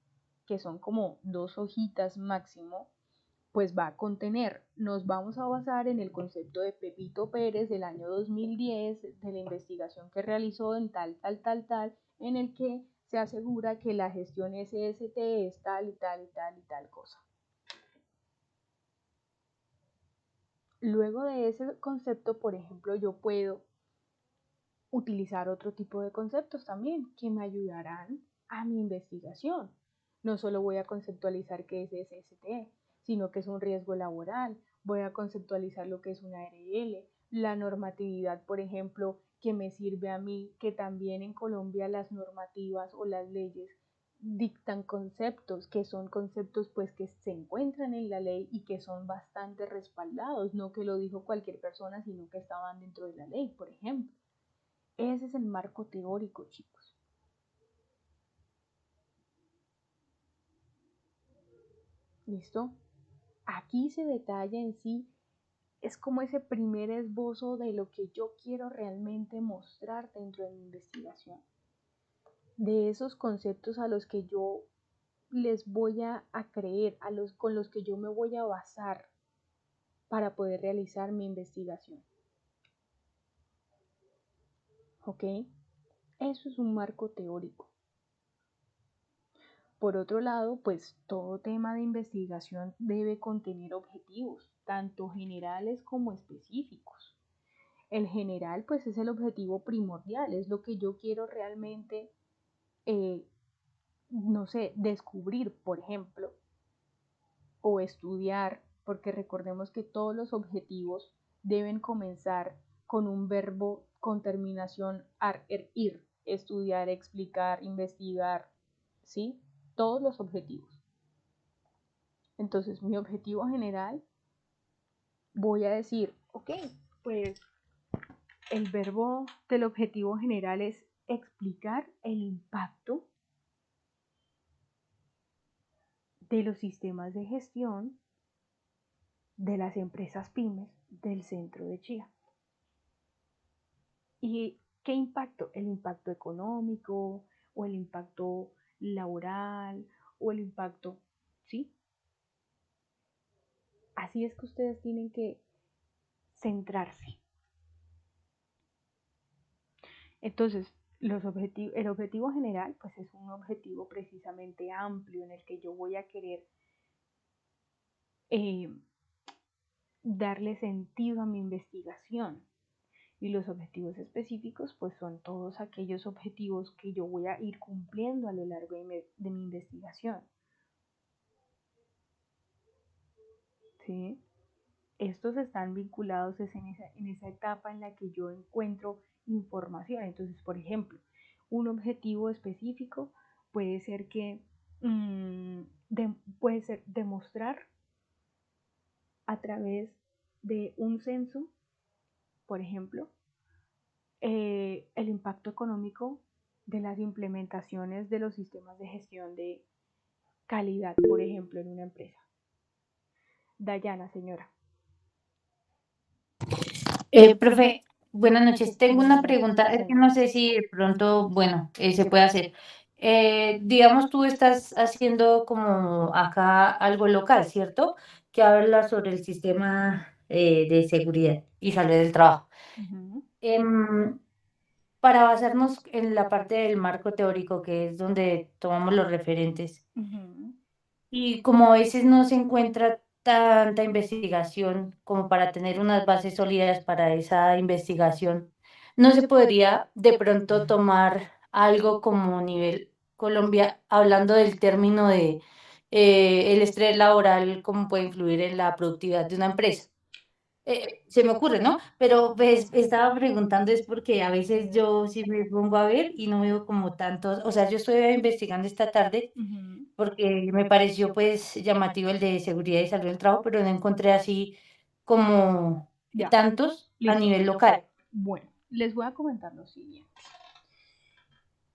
que son como 2 hojitas máximo, pues va a contener, nos vamos a basar en el concepto de Pepito Pérez del año 2010, de la investigación que realizó en tal, en el que se asegura que la gestión SST es tal y tal y tal y tal cosa. Luego de ese concepto, por ejemplo, yo puedo utilizar otro tipo de conceptos también que me ayudarán a mi investigación. No solo voy a conceptualizar qué es SST, sino que es un riesgo laboral. Voy a conceptualizar lo que es una ARL, la normatividad, por ejemplo, que me sirve a mí, que también en Colombia las normativas o las leyes dictan conceptos, que son conceptos pues que se encuentran en la ley y que son bastante respaldados, no que lo dijo cualquier persona, sino que estaban dentro de la ley, por ejemplo. Ese es el marco teórico, chicos. ¿Listo? Aquí se detalla en sí, es como ese primer esbozo de lo que yo quiero realmente mostrar dentro de mi investigación. De esos conceptos a los que yo les voy a creer, con los que yo me voy a basar para poder realizar mi investigación. ¿Ok? Eso es un marco teórico. Por otro lado, pues todo tema de investigación debe contener objetivos, tanto generales como específicos. El general, pues es el objetivo primordial, es lo que yo quiero realmente, no sé, descubrir, por ejemplo, o estudiar, porque recordemos que todos los objetivos deben comenzar con un verbo con terminación ir, estudiar, explicar, investigar, ¿sí? Todos los objetivos. Entonces, mi objetivo general, voy a decir, ok, pues el verbo del objetivo general es explicar el impacto de los sistemas de gestión de las empresas pymes del centro de Chía. ¿Y qué impacto? El impacto económico o el impacto laboral o el impacto, ¿sí? Así es que ustedes tienen que centrarse. Entonces, el objetivo general, pues es un objetivo precisamente amplio en el que yo voy a querer eh, darle sentido a mi investigación. Y los objetivos específicos, pues son todos aquellos objetivos que yo voy a ir cumpliendo a lo largo de mi investigación. ¿Sí? Estos están vinculados en esa etapa en la que yo encuentro información. Entonces, por ejemplo, un objetivo específico puede ser que puede ser demostrar a través de un censo, por ejemplo, el impacto económico de las implementaciones de los sistemas de gestión de calidad, por ejemplo, en una empresa. Dayana, señora. Profe, buenas noches. Tengo una pregunta, es que no sé si de pronto, bueno, se puede hacer. Digamos, tú estás haciendo como acá algo local, ¿cierto? Que habla sobre el sistema de seguridad y salud del trabajo. Uh-huh. Em, para basarnos en la parte del marco teórico, que es donde tomamos los referentes, Uh-huh. y como a veces no se encuentra tanta investigación como para tener unas bases sólidas para esa investigación, no se podría de pronto tomar algo como nivel Colombia, hablando del término de el estrés laboral, cómo puede influir en la productividad de una empresa. Se me ocurre, ¿no? Pero pues estaba preguntando es porque a veces yo sí me pongo a ver y no veo como tantos, o sea, yo estoy investigando esta tarde Uh-huh. porque me pareció pues llamativo el de seguridad y salud del trabajo, pero no encontré así como Ya, tantos a listo. nivel local. Bueno, les voy a comentar lo siguiente.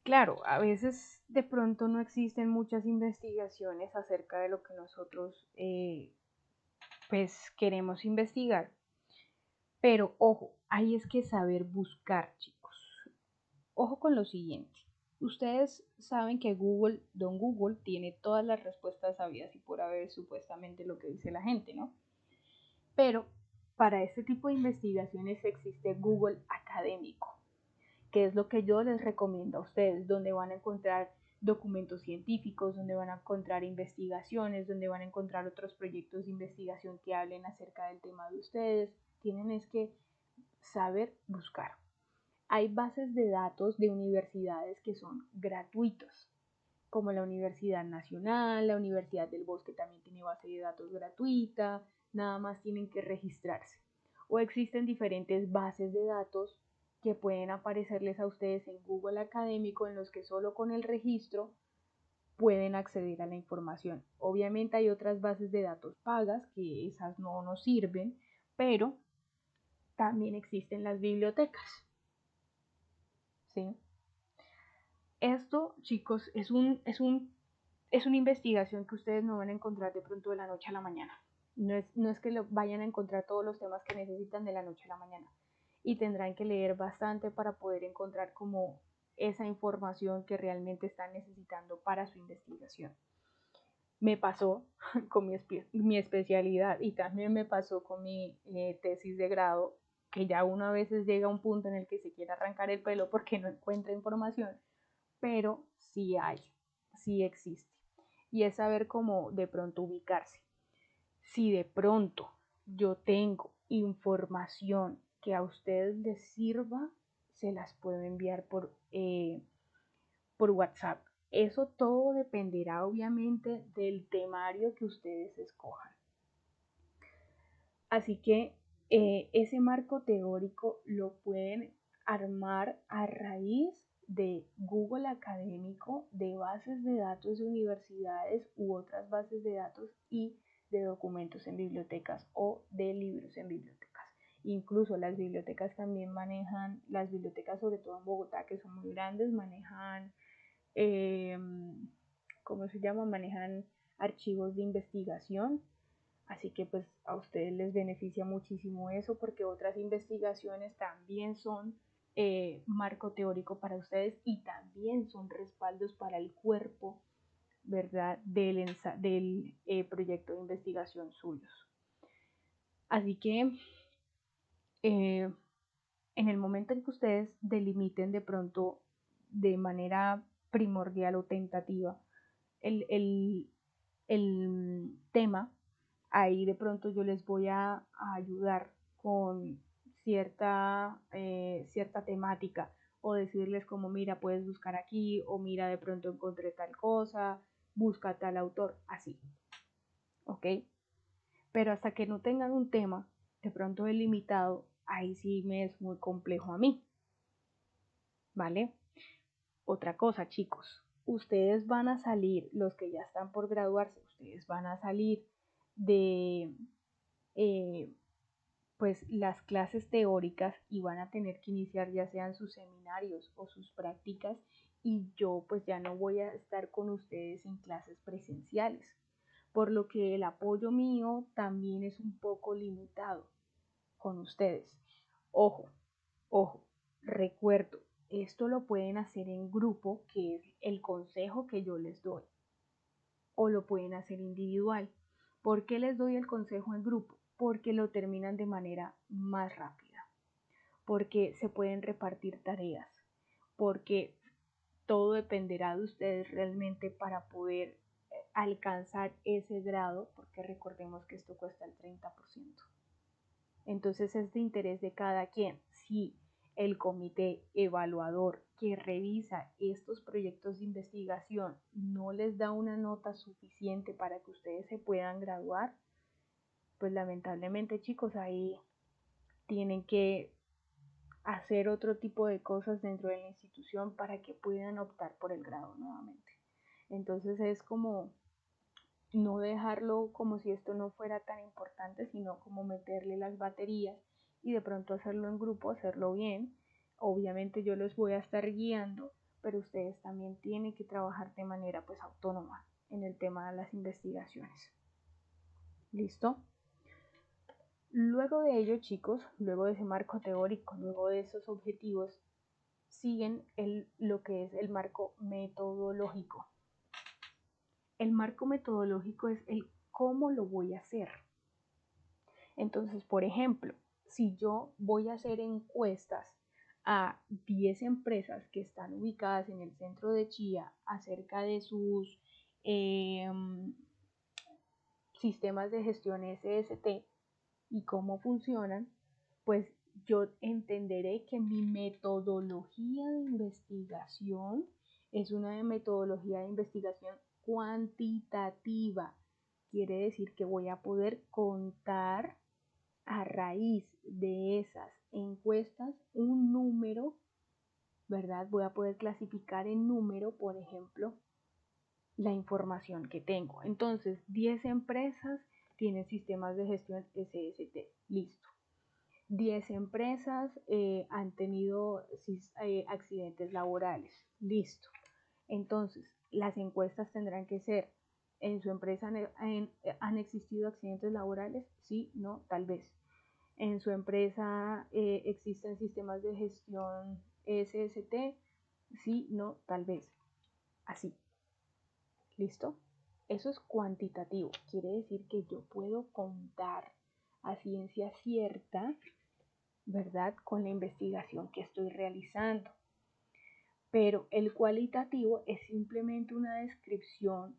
Claro, a veces de pronto no existen muchas investigaciones acerca de lo que nosotros pues queremos investigar, pero ojo, ahí es que saber buscar, chicos. Ojo con lo siguiente. Ustedes saben que Don Google, tiene todas las respuestas sabidas y por haber supuestamente lo que dice la gente, ¿no? Pero para este tipo de investigaciones existe Google Académico, que es lo que yo les recomiendo a ustedes, donde van a encontrar documentos científicos, donde van a encontrar investigaciones, donde van a encontrar otros proyectos de investigación que hablen acerca del tema de ustedes. Tienen es que saber buscar. Hay bases de datos de universidades que son gratuitos, como la Universidad Nacional, la Universidad del Bosque también tiene base de datos gratuita, nada más tienen que registrarse. O existen diferentes bases de datos que pueden aparecerles a ustedes en Google Académico en los que solo con el registro pueden acceder a la información. Obviamente hay otras bases de datos pagas que esas no nos sirven, pero también existen las bibliotecas. ¿Sí? Esto, chicos, es una investigación que ustedes no van a encontrar de pronto de la noche a la mañana. No es que vayan a encontrar todos los temas que necesitan de la noche a la mañana. Y tendrán que leer bastante para poder encontrar como esa información que realmente están necesitando para su investigación. Me pasó con mi especialidad y también me pasó con mi tesis de grado, que ya uno a veces llega a un punto en el que se quiere arrancar el pelo porque no encuentra información, pero sí hay, sí existe. Y es saber cómo de pronto ubicarse. Si de pronto yo tengo información que a ustedes les sirva, se las puedo enviar por WhatsApp. Eso todo dependerá obviamente del temario que ustedes escojan. Así que ese marco teórico lo pueden armar a raíz de Google Académico, de bases de datos de universidades u otras bases de datos y de documentos en bibliotecas o de libros en bibliotecas. Incluso las bibliotecas también manejan, las bibliotecas sobre todo en Bogotá, que son muy grandes, manejan, ¿cómo se llama? Manejan archivos de investigación. Así que pues a ustedes les beneficia muchísimo eso porque otras investigaciones también son marco teórico para ustedes y también son respaldos para el cuerpo, ¿verdad? Del proyecto de investigación suyos. Así que en el momento en que ustedes delimiten de pronto de manera primordial o tentativa el tema, ahí de pronto yo les voy a ayudar con cierta temática o decirles como mira, puedes buscar aquí o mira, de pronto encontré tal cosa, busca tal autor, así, ¿ok? Pero hasta que no tengan un tema de pronto delimitado, ahí sí me es muy complejo a mí, ¿vale? Otra cosa, chicos, ustedes van a salir, los que ya están por graduarse, ustedes van a salir de pues las clases teóricas y van a tener que iniciar ya sean sus seminarios o sus prácticas y yo pues ya no voy a estar con ustedes en clases presenciales, por lo que el apoyo mío también es un poco limitado con ustedes. Ojo, recuerdo, esto lo pueden hacer en grupo, que es el consejo que yo les doy, o lo pueden hacer individual. ¿Por qué les doy el consejo en grupo? Porque lo terminan de manera más rápida, porque se pueden repartir tareas, porque todo dependerá de ustedes realmente para poder alcanzar ese grado, porque recordemos que esto cuesta el 30%. Entonces es de interés de cada quien. Si el comité evaluador que revisa estos proyectos de investigación no les da una nota suficiente para que ustedes se puedan graduar, pues lamentablemente, chicos, ahí tienen que hacer otro tipo de cosas dentro de la institución para que puedan optar por el grado nuevamente. Entonces es como no dejarlo como si esto no fuera tan importante, sino como meterle las baterías y de pronto hacerlo en grupo, hacerlo bien. Obviamente yo los voy a estar guiando, pero ustedes también tienen que trabajar de manera pues autónoma en el tema de las investigaciones. ¿Listo? Luego de ello, chicos, luego de ese marco teórico, luego de esos objetivos, siguen lo que es el marco metodológico. El marco metodológico es el cómo lo voy a hacer. Entonces, por ejemplo, si yo voy a hacer encuestas a 10 empresas que están ubicadas en el centro de Chía acerca de sus sistemas de gestión SST y cómo funcionan, pues yo entenderé que mi metodología de investigación es una metodología de investigación cuantitativa. Quiere decir que voy a poder contar a raíz de esas encuestas un número, ¿verdad? Voy a poder clasificar en número, por ejemplo, la información que tengo. Entonces, 10 empresas tienen sistemas de gestión SST. Listo. 10 empresas han tenido accidentes laborales. Listo. Entonces, las encuestas tendrán que ser, ¿en su empresa han existido accidentes laborales? Sí, no, tal vez. ¿En su empresa existen sistemas de gestión SST? Sí, no, tal vez. Así. ¿Listo? Eso es cuantitativo. Quiere decir que yo puedo contar a ciencia cierta, ¿verdad? Con la investigación que estoy realizando. Pero el cualitativo es simplemente una descripción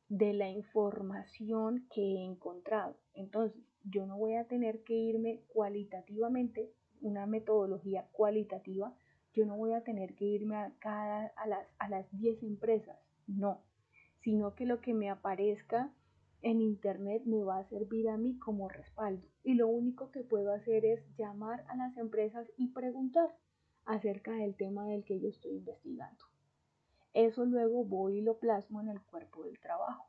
de la información que he encontrado. Entonces, yo no voy a tener que irme cualitativamente, una metodología cualitativa, yo no voy a tener que irme a las 10 empresas, no, sino que lo que me aparezca en internet me va a servir a mí como respaldo. Y lo único que puedo hacer es llamar a las empresas y preguntar acerca del tema del que yo estoy investigando. Eso luego voy y lo plasmo en el cuerpo del trabajo.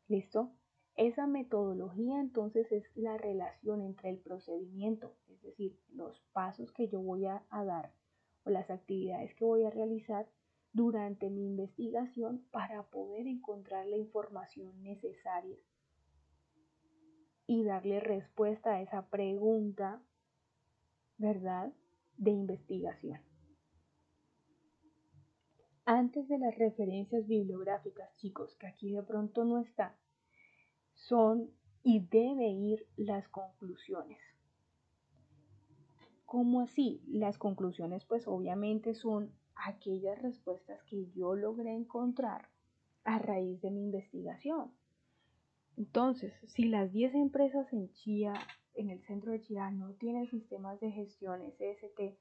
¿Listo? Esa metodología entonces es la relación entre el procedimiento, es decir, los pasos que yo voy a dar o las actividades que voy a realizar durante mi investigación para poder encontrar la información necesaria y darle respuesta a esa pregunta ¿verdad?, de investigación. Antes de las referencias bibliográficas, chicos, que aquí de pronto no está, son y debe ir las conclusiones. ¿Cómo así? Las conclusiones pues obviamente son aquellas respuestas que yo logré encontrar a raíz de mi investigación. Entonces, si las 10 empresas en Chía, en el centro de Chía, no tienen sistemas de gestión SST,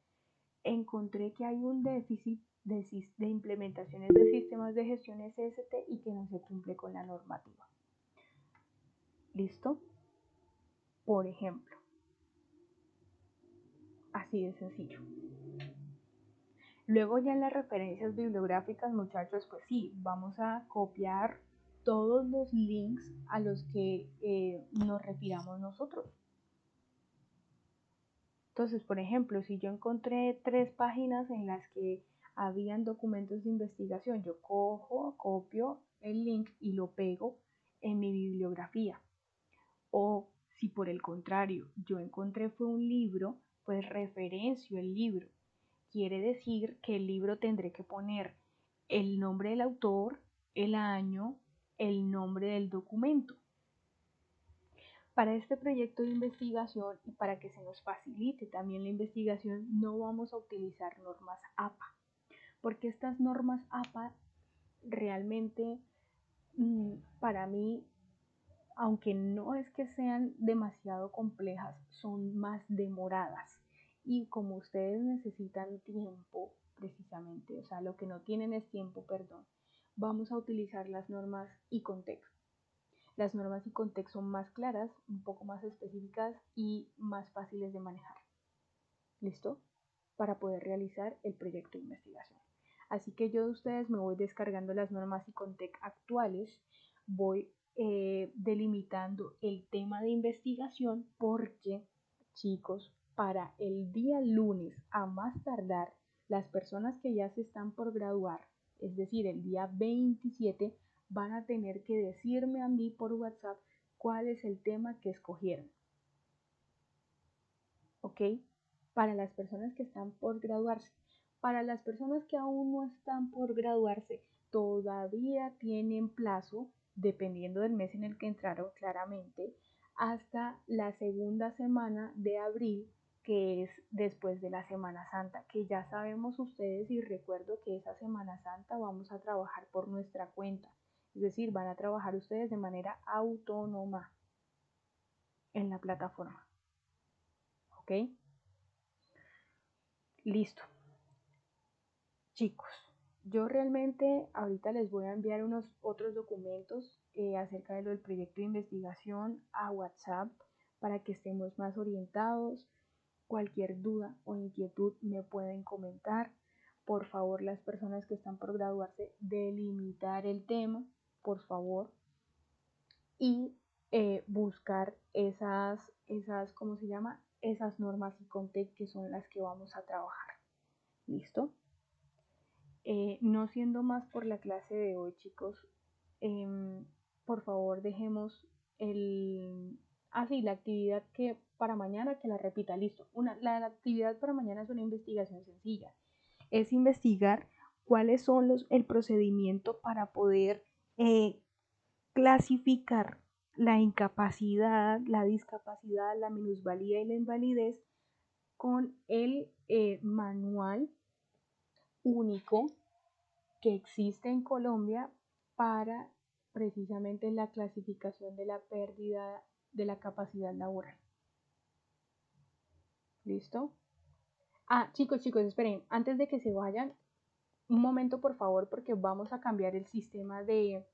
encontré que hay un déficit de implementaciones de sistemas de gestión SST y que no se cumple con la normativa. ¿Listo? Por ejemplo, así de sencillo. Luego ya en las referencias bibliográficas, muchachos, pues sí, vamos a copiar todos los links a los que nos refiramos nosotros. Entonces, por ejemplo, si yo encontré 3 páginas en las que habían documentos de investigación, yo cojo, copio el link y lo pego en mi bibliografía. O si por el contrario yo encontré fue un libro, pues referencio el libro. Quiere decir que el libro tendré que poner el nombre del autor, el año, el nombre del documento. Para este proyecto de investigación y para que se nos facilite también la investigación, no vamos a utilizar normas APA, porque estas normas APA realmente para mí, aunque no es que sean demasiado complejas, son más demoradas. Y como ustedes necesitan tiempo, precisamente, o sea, lo que no tienen es tiempo, perdón, vamos a utilizar las normas ICONTEC. Las normas ICONTEC son más claras, un poco más específicas y más fáciles de manejar. ¿Listo? Para poder realizar el proyecto de investigación. Así que yo de ustedes me voy descargando las normas ICONTEC actuales, voy delimitando el tema de investigación porque, chicos, para el día lunes a más tardar, las personas que ya se están por graduar, es decir, el día 27, van a tener que decirme a mí por WhatsApp cuál es el tema que escogieron. ¿Ok? Para las personas que están por graduarse. Para las personas que aún no están por graduarse, todavía tienen plazo, dependiendo del mes en el que entraron claramente, hasta la segunda semana de abril, que es después de la Semana Santa, que ya sabemos ustedes y recuerdo que esa Semana Santa vamos a trabajar por nuestra cuenta, es decir, van a trabajar ustedes de manera autónoma en la plataforma. ¿Ok? Listo. Chicos, yo realmente ahorita les voy a enviar unos otros documentos acerca de lo del proyecto de investigación a WhatsApp para que estemos más orientados. Cualquier duda o inquietud me pueden comentar. Por favor, las personas que están por graduarse, delimitar el tema, por favor, y buscar ¿cómo se llama? Esas normas ICONTEC que son las que vamos a trabajar. ¿Listo? No siendo más por la clase de hoy, chicos, por favor dejemos la actividad que para mañana, que la repita, listo. La actividad para mañana es una investigación sencilla. Es investigar cuáles son el procedimiento para poder clasificar la incapacidad, la discapacidad, la minusvalía y la invalidez con el manual único que existe en Colombia para precisamente la clasificación de la pérdida de la capacidad laboral. ¿Listo? Chicos, esperen, antes de que se vayan, un momento por favor, porque vamos a cambiar el sistema de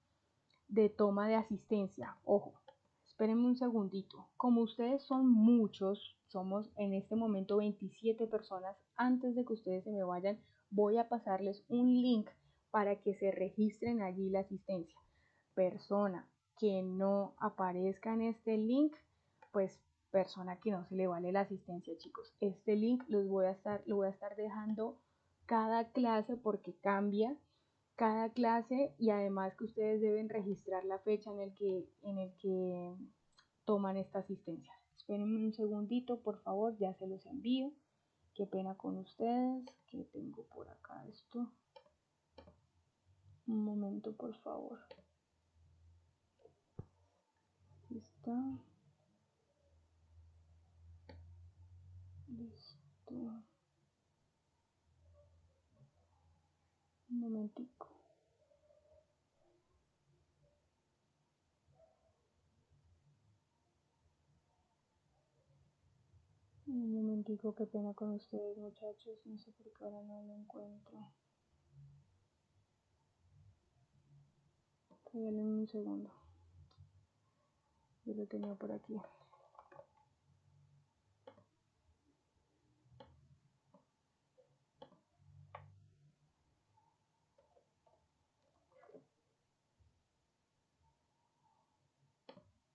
toma de asistencia. Ojo, espérenme un segundito. Como ustedes son muchos, somos en este momento 27 personas, antes de que ustedes se me vayan, voy a pasarles un link para que se registren allí la asistencia. Persona que no aparezca en este link, pues persona que no se le vale la asistencia, chicos. Este link lo voy a estar dejando cada clase porque cambia cada clase y además que ustedes deben registrar la fecha en el que toman esta asistencia. Espérenme un segundito, por favor, ya se los envío. Qué pena con ustedes, que tengo por acá esto. Un momento, por favor. Aquí está. Listo. Un momentico. Un momentico, qué pena con ustedes, muchachos. No sé por qué ahora no lo encuentro. Regalen un segundo. Yo lo tenía por aquí.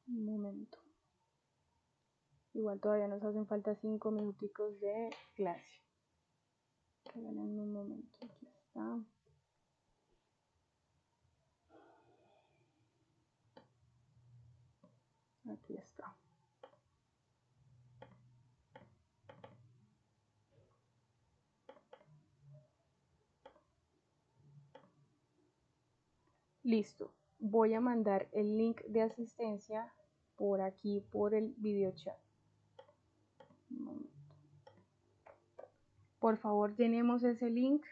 Un momento. Igual todavía nos hacen falta 5 minuticos de clase. Regalen un momento. Aquí está. Aquí está. Listo. Voy a mandar el link de asistencia por aquí, por el video chat. Un momento. Por favor, llenemos ese link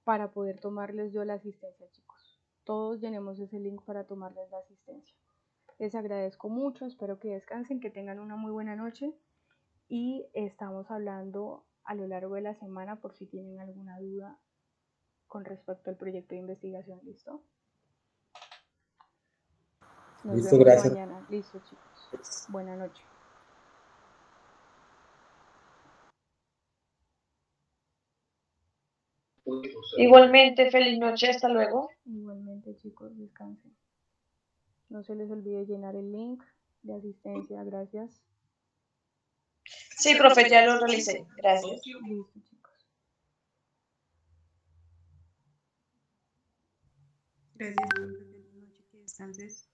para poder tomarles yo la asistencia, chicos. Todos llenemos ese link para tomarles la asistencia. Les agradezco mucho, espero que descansen, que tengan una muy buena noche y estamos hablando a lo largo de la semana por si tienen alguna duda con respecto al proyecto de investigación. ¿Listo? Nos Listo, vemos gracias. mañana. Listo, chicos. Buena noche. Igualmente, feliz noche, hasta luego. Igualmente, chicos, descansen. No se les olvide llenar el link de asistencia. Gracias. Sí, profe, ya lo realicé. Gracias. Listo, chicos. Gracias, profe. Feliz noche, que descanses.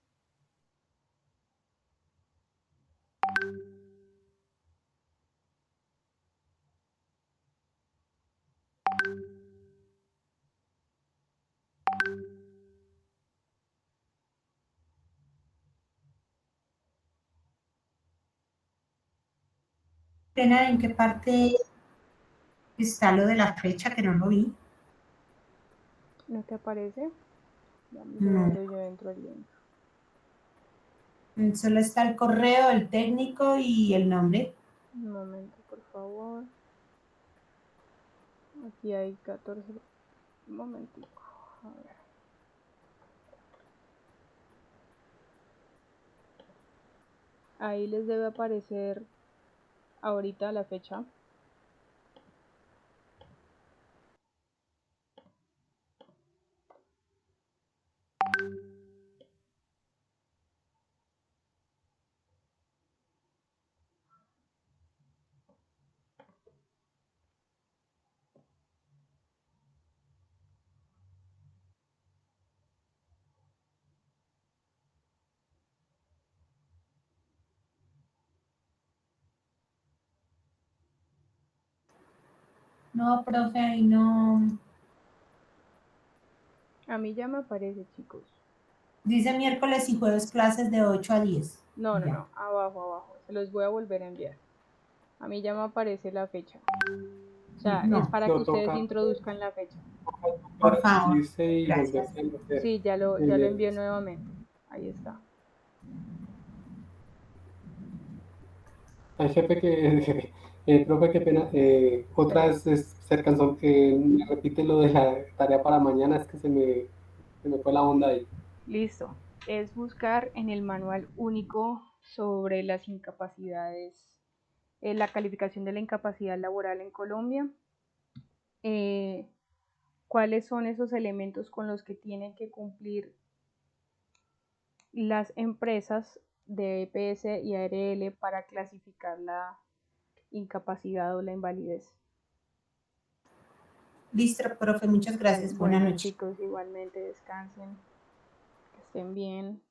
Pena, ¿en qué parte está lo de la fecha que no lo vi? ¿No te aparece? Dame un No. segundo, yo entro al link. Solo está el correo, el técnico y el nombre. Un momento, por favor. Aquí hay 14. Un momentico. A ver. Ahí les debe aparecer ahorita la fecha. No, profe, ahí no. A mí ya me aparece, chicos. Dice miércoles y jueves clases de 8 a 10. No, Ya. no. Abajo. Se los voy a volver a enviar. A mí ya me aparece la fecha. O sea, No. es para que ustedes introduzcan la fecha. Por favor. Gracias. Sí, ya lo envié nuevamente. Ahí está. Ay, jefe, profe, qué pena. Otra vez se cansó. Me repite lo de la tarea para mañana, es que se me fue la onda ahí. Listo. Es buscar en el manual único sobre las incapacidades, la calificación de la incapacidad laboral en Colombia. ¿Cuáles son esos elementos con los que tienen que cumplir las empresas de EPS y ARL para clasificar la incapacidad o la invalidez? Listo, profe, muchas gracias. Buenas Bueno, noches. chicos, igualmente descansen, que estén bien.